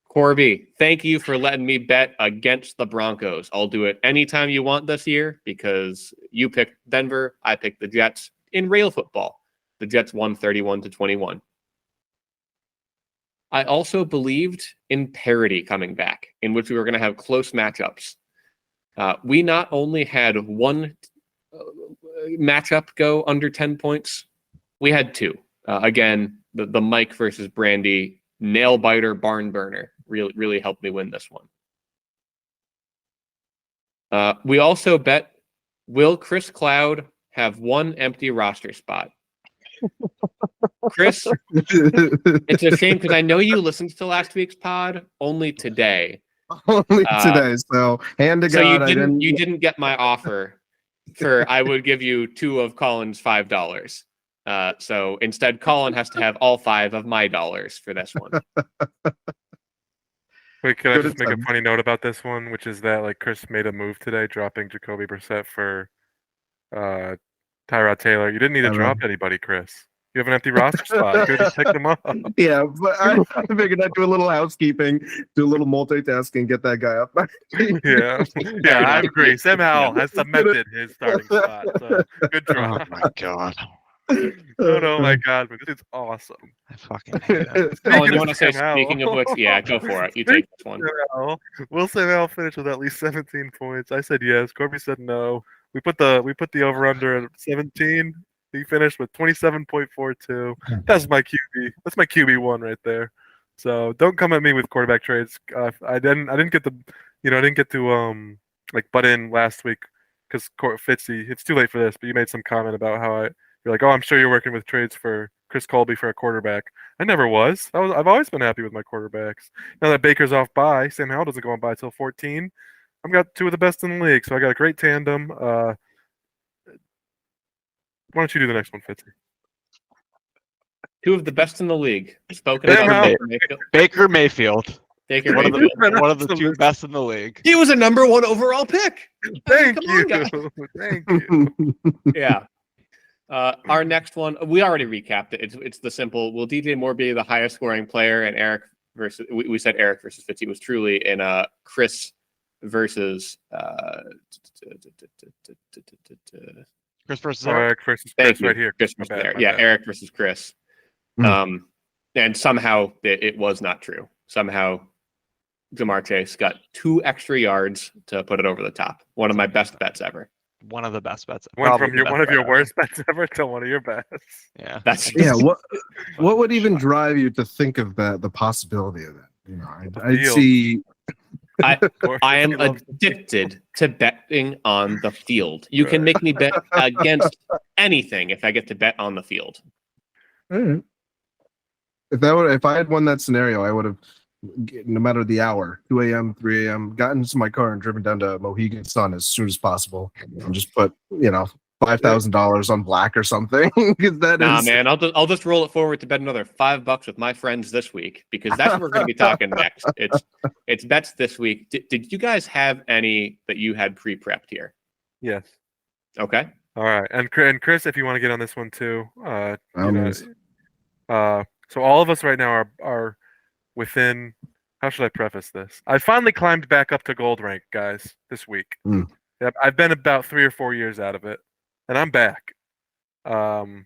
Corby, thank you for letting me bet against the Broncos. I'll do it anytime you want this year because you picked Denver, I picked the Jets. In real football, the Jets won 31-21. I also believed in parity coming back, in which we were going to have close matchups. We not only had one matchup go under 10 points, we had 2. Again, the Mike versus Brandy nail biter barn burner really helped me win this one. We also bet, will Chris Cloud have one empty roster spot? Chris, it's a shame because I know you listened to last week's pod only today. Only today. So hand to God, you didn't get my offer for I would give you 2 of Colin's $5. So instead, Colin has to have all 5 of my dollars for this one. Wait, can I just make a funny note about this one, which is that like Chris made a move today, dropping Jacoby Brissett for Tyrod Taylor. You didn't need to drop anybody, Chris. You have an empty roster spot. You could just pick them up. Yeah, but I figured I'd do a little housekeeping, do a little multitasking, get that guy up. Yeah, yeah, I agree. Sam Howell has cemented his starting spot. So good Oh draw. my god. Oh my god, but this is awesome. I fucking hate it. Colin, you Speaking want to of say, Sam speaking of Howell- which, yeah, go for it. You take this one. Will Sam Howell finish with at least 17 points? I said yes. Corby said no. We put the over under at 17. He finished with 27.42. That's my QB. That's my QB1 right there. So don't come at me with quarterback trades. I didn't get to like butt in last week because Fitzy. It's too late for this, but you made some comment about how you're like, oh, I'm sure you're working with trades for Chris Colby for a quarterback. I never was. I've always been happy with my quarterbacks. Now that Baker's off bye, Sam Howell doesn't go on bye till 14. I've got two of the best in the league, so I got a great tandem. Why don't you do the next one, Fitzy? Two of the best in the league. Spoken Sam about Howell. Baker Mayfield. Baker One of Mayfield. one of the two best in the league. He was a number 1 overall pick. Thank come you. on, guys. Thank you. Yeah. Our next one, we already recapped it. It's the simple. Will DJ Moore be the highest scoring player? And Eric versus we said Eric versus Fitzy was truly in Chris versus Chris versus Eric. Eric versus Thank Chris you. right here. Chris My versus bad, Eric. my Yeah, bad. Eric versus Chris. Mm. And somehow it was not true. Somehow Jamar Chase got 2 extra yards to put it over the top. One of my best bets ever. One of the best bets. Went Probably from the best one of bet your ever. worst bets ever to one of your best. Yeah. That's Yeah, what would even drive you to think of that? The possibility of that? You know, I'd Field. see. I am He loves- addicted to betting on the field. You can make me bet against anything if I get to bet on the field. All right. If I had won that scenario, I would have, no matter the hour, 2 a.m., 3 a.m., gotten into my car and driven down to Mohegan Sun as soon as possible, and just put $5,000 on black or something. Because Nah, man, I'll just roll it forward to bet another $5 with my friends this week because that's what we're going to be talking next. It's bets this week. Did you guys have any that you had pre-prepped here? Yes. Okay. All right, and Chris, if you want to get on this one too, Always. so all of us right now are within. How should I preface this? I finally climbed back up to gold rank, guys, this week. Mm. Yep, I've been about 3 or 4 years out of it, and I'm back. And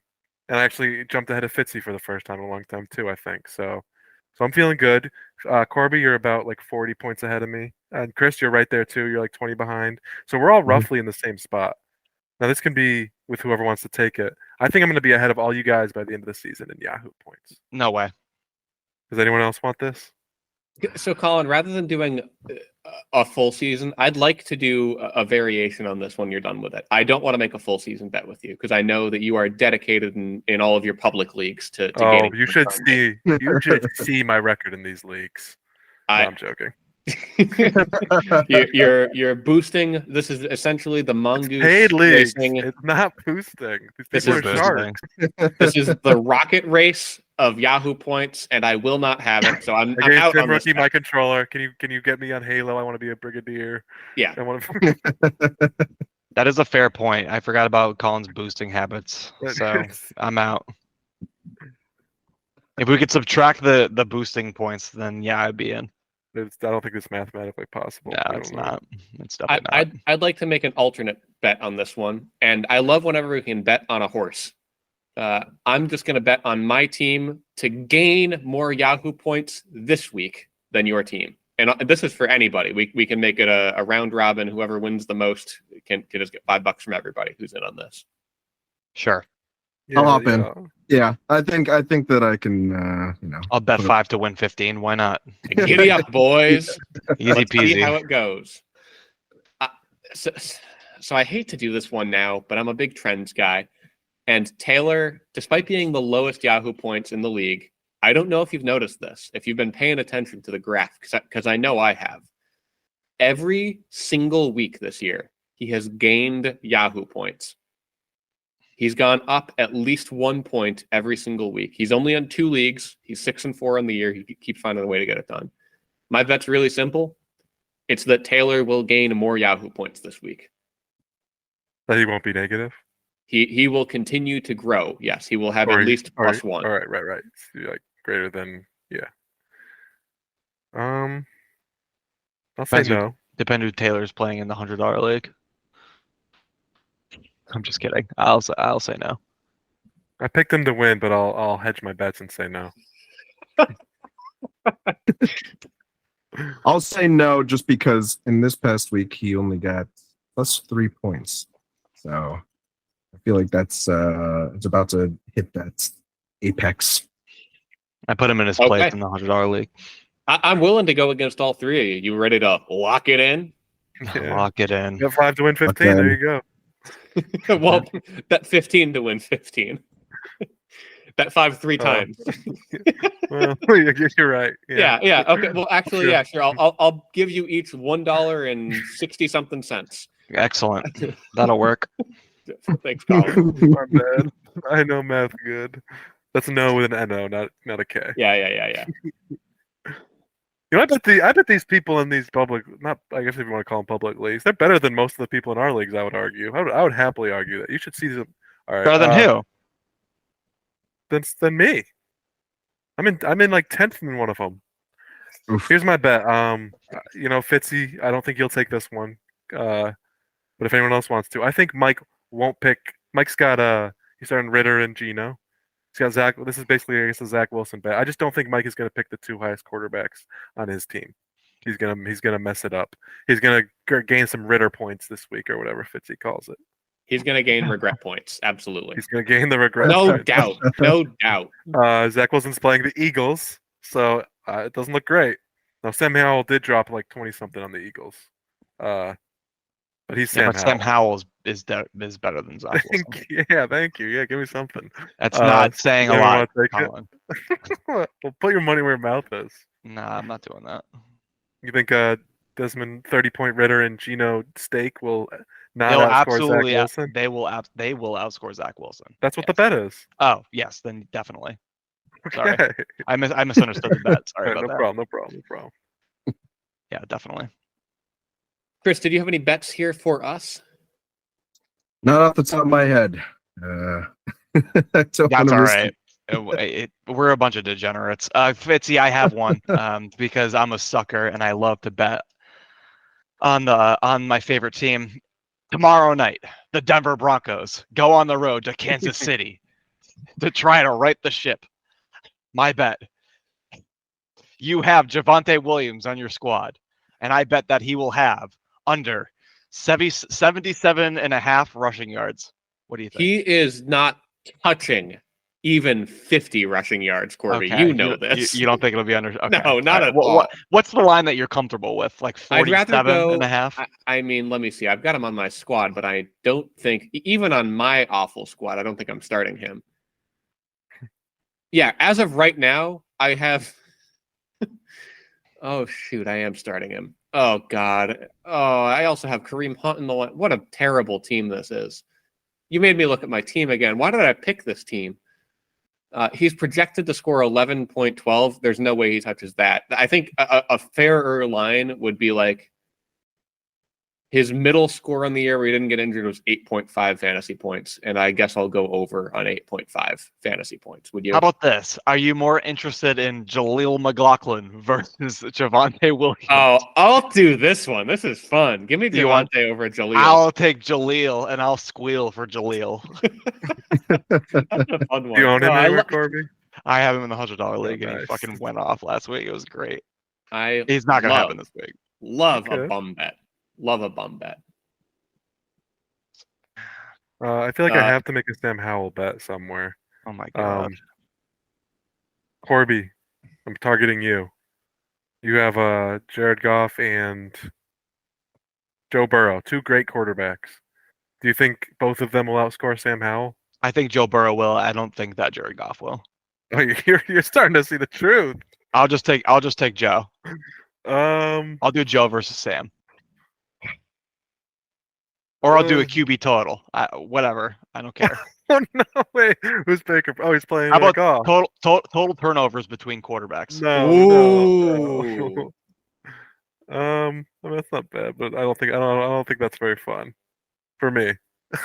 I actually jumped ahead of Fitzy for the first time in a long time too. I think so. So I'm feeling good. Corby, you're about like 40 points ahead of me, and Chris, you're right there too. You're like 20 behind. So we're all roughly in the same spot. Now this can be with whoever wants to take it. I think I'm going to be ahead of all you guys by the end of the season in Yahoo points. No way. Does anyone else want this? So, Colin, rather than doing a full season, I'd like to do a variation on this when you're done with it. I don't want to make a full season bet with you because I know that you are dedicated in all of your public leagues to gaining. You should see my record in these leagues. No, I'm joking. You're boosting. This is essentially the mongoose Paid leagues. racing. It's not boosting. These This people is are sharks. This is the rocket race of Yahoo points, and I will not have it. So I'm Against out Tim on this Rookie, bet. my controller. Can you get me on Halo? I want to be a brigadier. Yeah. I want to. That is a fair point. I forgot about Colin's boosting habits. So I'm out. If we could subtract the boosting points, then yeah, I'd be in. I don't think it's mathematically possible. No, I it's don't know. not. It's definitely not. I'd like to make an alternate bet on this one, and I love whenever we can bet on a horse. I'm just going to bet on my team to gain more Yahoo points this week than your team. And this is for anybody. We can make it a round robin. Whoever wins the most can just get $5 from everybody who's in on this. Sure. Yeah, I'll hop in. yeah. Yeah, I think that I can. I'll bet Put it- 5 to win 15. Why not? Giddy up, boys. Easy Let's see how peasy. it goes. So I hate to do this one now, but I'm a big trends guy. And Taylor, despite being the lowest Yahoo points in the league, I don't know if you've noticed this, if you've been paying attention to the graph, because I know I have. Every single week this year, he has gained Yahoo points. He's gone up at least 1 point every single week. He's only in 2 leagues. He's 6-4 on the year. He keeps finding a way to get it done. My bet's really simple. It's that Taylor will gain more Yahoo points this week. That he won't be negative. He will continue to grow. Yes, he will have Or at least or- plus one. All right. So, like greater than I'll say Depends who, no. depend who Taylor's playing in the $100 league. I'm just kidding. I'll say no. I picked him to win, but I'll hedge my bets and say no. I'll say no just because in this past week he only got plus 3 points. So I feel like that's it's about to hit that apex. I put him in his Okay. place in the $100 league. I'm willing to go against all three of you. You ready to lock it in? Yeah. Lock it in. You got 5 to win 15. Okay. There you go. Well, bet 15 to win 15. Bet 5 3 Oh. times. Well, you're right. Yeah. Okay. Well, actually, Sure. yeah, sure. I'll give you each $1.60 something cents. Excellent. That'll work. Thanks, Colin. My bad. I know math good. That's no with an N-O, not a K. Yeah. You know, I bet these people in these public, not I guess if you want to call them public leagues, they're better than most of the people in our leagues. I would argue. I would happily argue that you should see them. All right, Better than who? than me. I'm in like 10th in one of them. Oof. Here's my bet. Fitzy, I don't think you'll take this one. But if anyone else wants to, I think Mike won't pick. Mike's got he's starting Ritter and Gino. He's got Zach. This is basically I guess a Zach Wilson bet. I just don't think Mike is going to pick the 2 highest quarterbacks on his team. He's gonna mess it up. He's gonna gain some Ritter points this week or whatever Fitzy calls it. He's gonna gain regret points. Absolutely. He's gonna gain the regret. No points. doubt. No doubt. Zach Wilson's playing the Eagles, so it doesn't look great. Now Sam Howell did drop like 20 something on the Eagles, but he's Sam But Sam Howell. Howell is better than Zach Wilson. Thank you. Yeah, give me something. That's not saying a anyone lot, wanna take it? Colin. Well, put your money where your mouth is. Nah, I'm not doing that. You think Desmond 30-point Ritter and Gino Steak will not They'll outscore absolutely. Zach Wilson? They will outscore Zach Wilson. That's what the Yes. bet is. Oh yes, then definitely. Sorry. Okay. I misunderstood the bet. Sorry Alright, about that. no problem. Yeah, definitely. Chris, did you have any bets here for us? Not off the top of my head. I don't That's wanna all risk right. We're a bunch of degenerates. Fitzy, I have one because I'm a sucker and I love to bet on my favorite team. Tomorrow night, the Denver Broncos go on the road to Kansas City to try to right the ship. My bet. You have Javonte Williams on your squad, and I bet that he will have under 77 and a half rushing yards. What do you think? He is not touching even 50 rushing yards, Corby. Okay, You know this. You don't think it'll be under? Okay. No, not at all. What's the line that you're comfortable with? Like I'd rather 47 go. and a half? I mean, let me see. I've got him on my squad, but I don't think, even on my awful squad, I don't think I'm starting him. Yeah, as of right now, I have. Oh, shoot. I am starting him. Oh, God. Oh, I also have Kareem Hunt in the line. What a terrible team this is. You made me look at my team again. Why did I pick this team? He's projected to score 11.12. There's no way he touches that. I think a fairer line would be like his middle score on the year where he didn't get injured was 8.5 fantasy points. And I guess I'll go over on 8.5 fantasy points. Would you? How about this? Are you more interested in Jaleel McLaughlin versus Javonte Williams? Oh, I'll do this one. This is fun. Give me You want- Javonte over Jaleel. I'll take Jaleel and I'll squeal for Jaleel. That's a fun one. You own him No, anywhere, Corby? I have him in the $100 league and he nice. fucking went off last week. It was great. I He's not gonna love- happen this week. love a Okay. bum bet. Love a bum bet. I feel like I Uh, have to make a Sam Howell bet somewhere. Oh my god. Corby, I'm targeting you. You have Jared Goff and Joe Burrow, 2 great quarterbacks. Do you think both of them will outscore Sam Howell? I think Joe Burrow will. I don't think that Jared Goff will. Oh, you're starting to see the truth. I'll just take Joe. Um, I'll do Joe versus Sam. Or I'll do a Uh, QB total. Whatever. I don't care. oh no, wait, who's Baker? Oh, he's playing How about Goff. total turnovers between quarterbacks? No, Ooh. I mean, that's not bad, but I don't think that's very fun for me.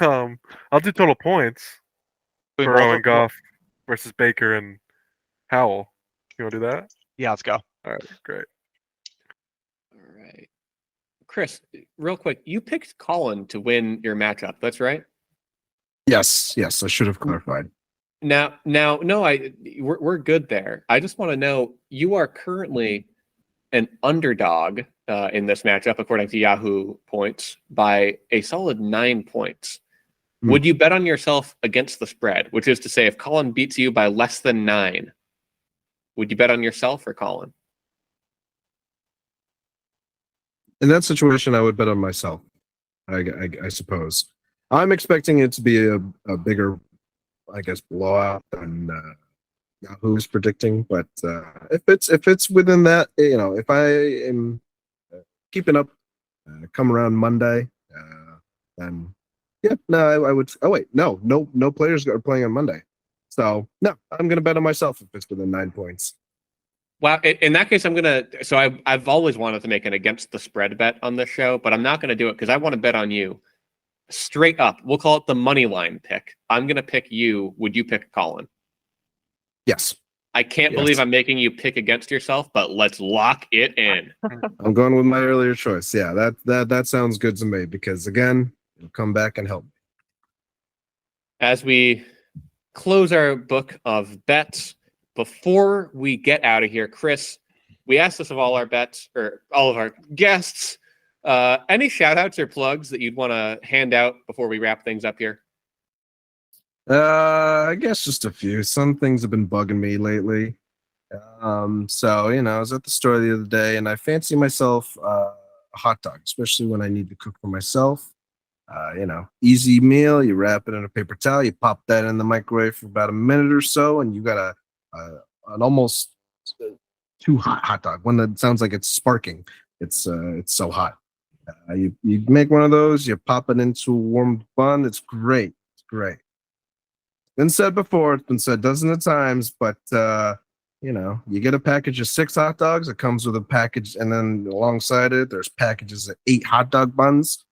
I'll do total points. We Burrow both- and Goff versus Baker and Howell. You want to do that? Yeah, let's go. All right, great. All right. Chris, real quick, you picked Colin to win your matchup. That's right. Yes, I should have clarified. Now, no, we're good there. I just want to know, you are currently an underdog in this matchup, according to Yahoo points, by a solid 9 points. Hmm. Would you bet on yourself against the spread? Which is to say, if Colin beats you by less than 9, would you bet on yourself or Colin? In that situation, I would bet on myself. I suppose. I'm expecting it to be a bigger, I guess, blowout than Yahoo's predicting. But if it's within that, if I am keeping up, come around Monday, then yeah, no, I would. Oh wait, no players are playing on Monday, so no, I'm gonna bet on myself if it's within 9 points. Well, in that case, I'm gonna. So I've always wanted to make an against the spread bet on this show, but I'm not gonna do it because I want to bet on you straight up. We'll call it the money line pick. I'm gonna pick you. Would you pick Colin? Yes, I can't Yes. believe I'm making you pick against yourself, but let's lock it in. I'm going with my earlier choice. Yeah, that sounds good to me because again, it'll come back and help me. As we close our book of bets, before we get out of here, Chris, we asked this of all our bets or all of our guests. Any shout outs or plugs that you'd want to hand out before we wrap things up here? I guess just a few. Some things have been bugging me lately. So I was at the store the other day and I fancy myself a hot dog, especially when I need to cook for myself. Easy meal. You wrap it in a paper towel. You pop that in the microwave for about a minute or so, and you got an almost too hot dog. One that sounds like it's sparking. It's so hot. You make one of those. You pop it into a warm bun. It's great. It's great. Been said before. It's been said dozens of times, but you get a package of 6 hot dogs. It comes with a package, and then alongside it, there's packages of 8 hot dog buns.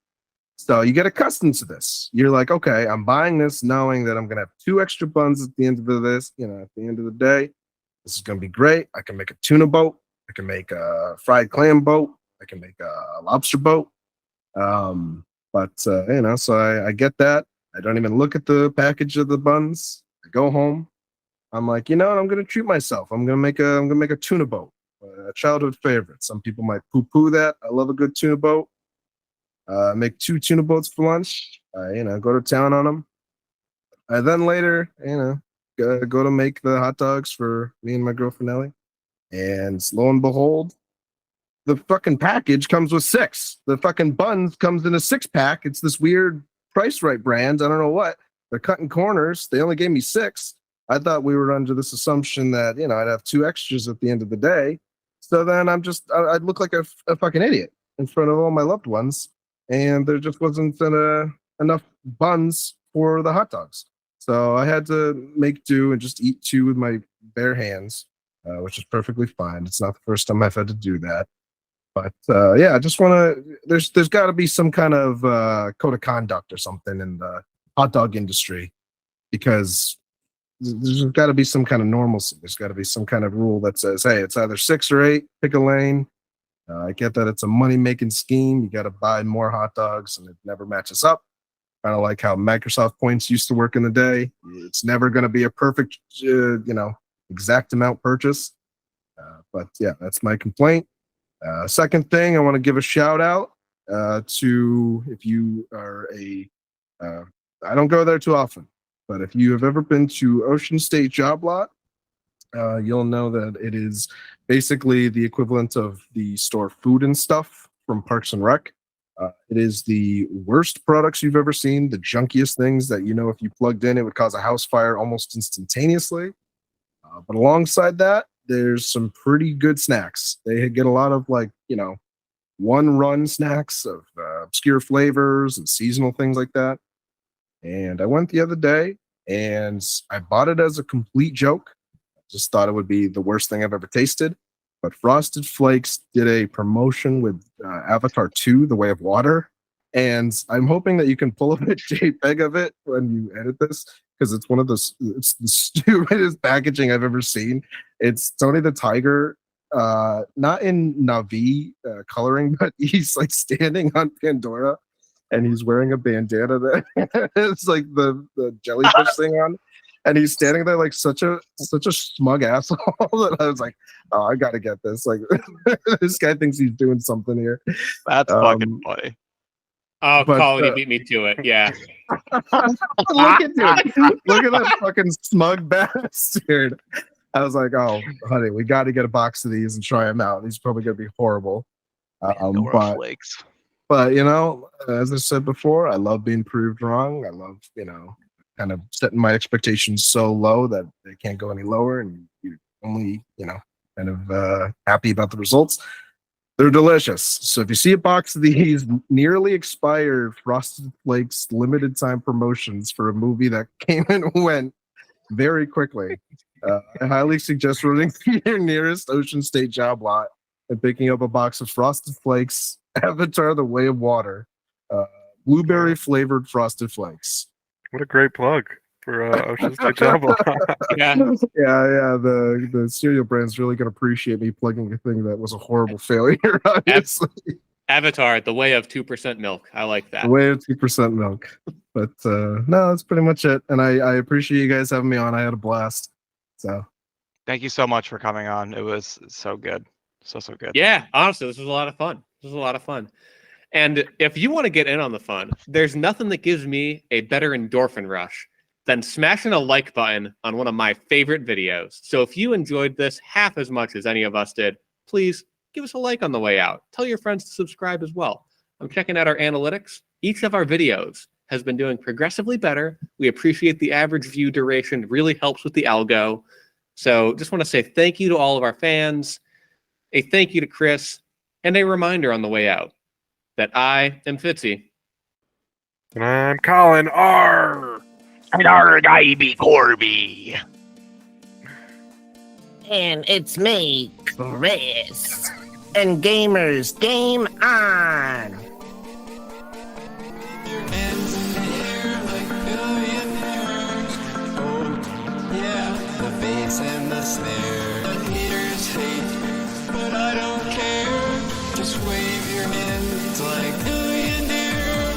So you get accustomed to this. You're like, okay, I'm buying this knowing that I'm going to have 2 extra buns at the end of this, at the end of the day. This is going to be great. I can make a tuna boat. I can make a fried clam boat. I can make a lobster boat. So I get that. I don't even look at the package of the buns. I go home. I'm like, what? I'm going to treat myself. I'm going to make a tuna boat, a childhood favorite. Some people might poo-poo that. I love a good tuna boat. Make 2 tuna boats for lunch. Go to town on them. And then later, go to make the hot dogs for me and my girlfriend Ellie. And lo and behold, the fucking package comes with 6. The fucking buns comes in a 6-pack. It's this weird Price Right brand. I don't know what. They're cutting corners. They only gave me 6. I thought we were under this assumption that I'd have 2 extras at the end of the day. So then I'd look like a fucking idiot in front of all my loved ones. And there just wasn't enough buns for the hot dogs. So I had to make do and just eat 2 with my bare hands, which is perfectly fine. It's not the first time I've had to do that. But I just want to, there's got to be some kind of code of conduct or something in the hot dog industry because there's got to be some kind of normalcy. There's got to be some kind of rule that says, hey, it's either 6 or 8, pick a lane. I get that it's a money-making scheme. You got to buy more hot dogs, and it never matches up. Kind of like how Microsoft points used to work in the day. It's never going to be a perfect, exact amount purchase. But yeah, that's my complaint. Second thing, I want to give a shout out to if you are I don't go there too often, but if you have ever been to Ocean State Job Lot, you'll know that it is basically the equivalent of the store Food and Stuff from Parks and Rec. It is the worst products you've ever seen, the junkiest things that if you plugged in, it would cause a house fire almost instantaneously. But alongside that, there's some pretty good snacks. They get a lot of one-run snacks of obscure flavors and seasonal things like that. And I went the other day, and I bought it as a complete joke. Just thought it would be the worst thing I've ever tasted. But Frosted Flakes did a promotion with Avatar 2, The Way of Water. And I'm hoping that you can pull up a JPEG of it when you edit this, because it's one of it's the stupidest packaging I've ever seen. It's Tony the Tiger, not in Navi coloring, but he's like standing on Pandora, and he's wearing a bandana that it's like the jellyfish thing on, and he's standing there like such a smug asshole that I was like, oh, I gotta get this. Like, this guy thinks he's doing something here. That's fucking funny. Oh, But, Colin, you beat me to it. Yeah. Look at that fucking smug bastard. I was like, oh, honey, we got to get a box of these and try them out. These are probably gonna be horrible. Pandora flakes. But you know, as I said before, I love being proved wrong. I love, you know, kind of setting my expectations so low that they can't go any lower, and you're only, you know, kind of happy about the results. They're delicious. So if you see a box of these nearly expired Frosted Flakes limited time promotions for a movie that came and went very quickly, I highly suggest running to your nearest Ocean State job lot and picking up a box of Frosted Flakes Avatar: The Way of Water, blueberry flavored Frosted Flakes. What a great plug for Ocean State job lot. Yeah. Yeah. The cereal brand's really gonna appreciate me plugging a thing that was a horrible failure. Obviously, Avatar: The Way of 2% Milk. I like that. the way of 2% milk. But no, that's pretty much it. And I appreciate you guys having me on. I had a blast. So Thank you so much for coming on. It was so good. So good. Yeah, honestly, this was a lot of fun. And if you want to get in on the fun, there's nothing that gives me a better endorphin rush than smashing a like button on one of my favorite videos. So if you enjoyed this half as much as any of us did, please give us a like on the way out. Tell your friends to subscribe as well. I'm checking out our analytics. Each of our videos has been doing progressively better. We appreciate the average view duration. It really helps with the algo. So just want to say thank you to all of our fans, a thank you to Chris, and a reminder on the way out that I am Fitzy. And I'm Colin R. And our guy be Corby. And it's me, Chris. And gamers, game on! Hands in the air like billionaires. Oh, yeah, the bass and the snare. The haters hate, but I don't care. Just wave your hands like billionaire.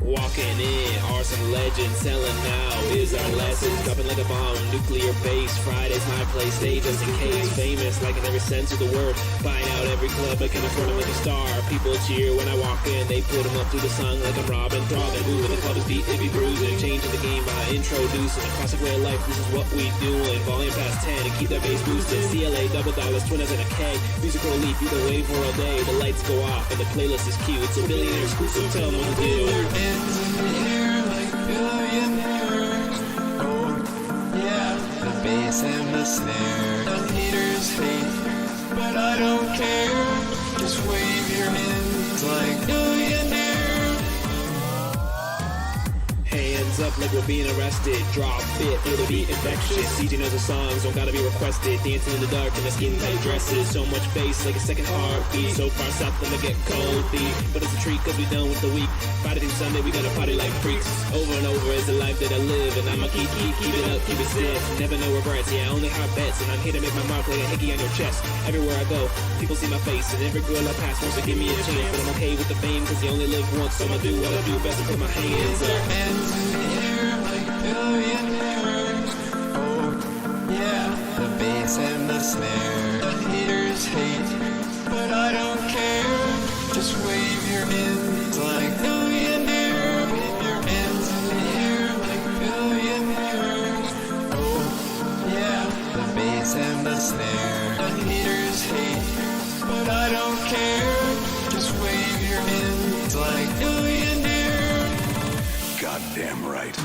Walking in, are some legends selling now. Is our lessons dropping like a bomb? Nuclear base, Friday's my place. Stay just in case. Famous like in every sense of the word. Buying out every club, I can afford them like a star. People cheer when I walk in. They put them up through the song like I'm Robin. Throbbing, moving. The club is beat, it be bruising. Changing the game by introducing a classic way of life. This is what we doing. Volume past 10 and keep that bass boosted. CLA, double dollars, twinners and a K. Musical leap, either way for all day. The lights go off and the playlist is cute. It's a billionaire exclusive. Tell them what to do. Hands in the air like billionaires. Oh, yeah, the bass and the snare. The haters hate, but I don't care. Just wave your hands like billionaire. Hands up like we're being arrested. Drop it, feel the beat infectious. CJ knows the songs, don't gotta be requested. Dancing in the dark in the skin tight dresses. So much bass like a second heartbeat. So far south that I get cold feet. But it's a treat cause we done with the week. Friday through Sunday we gotta party like freaks. Over and over is the life that I live. And I'ma keep it up, keep it stiff. Never know regrets, yeah, only hard bets. And I'm here to make my mark like a hickey on your chest. Everywhere I go, people see my face. And every girl I pass wants to give me a chance. But I'm okay with the fame cause you only live once. So I'ma do what I do best and put my hands up. Hands in the air like billionaires. Oh, yeah, the bass and the snare. The haters hate, but I don't care. Just wave your hands like billionaire. Wave your hands in the air like billionaires. Oh, yeah, the bass and the snare. The haters hate, but I don't care. Just wave your hands like billionaire. Goddamn right.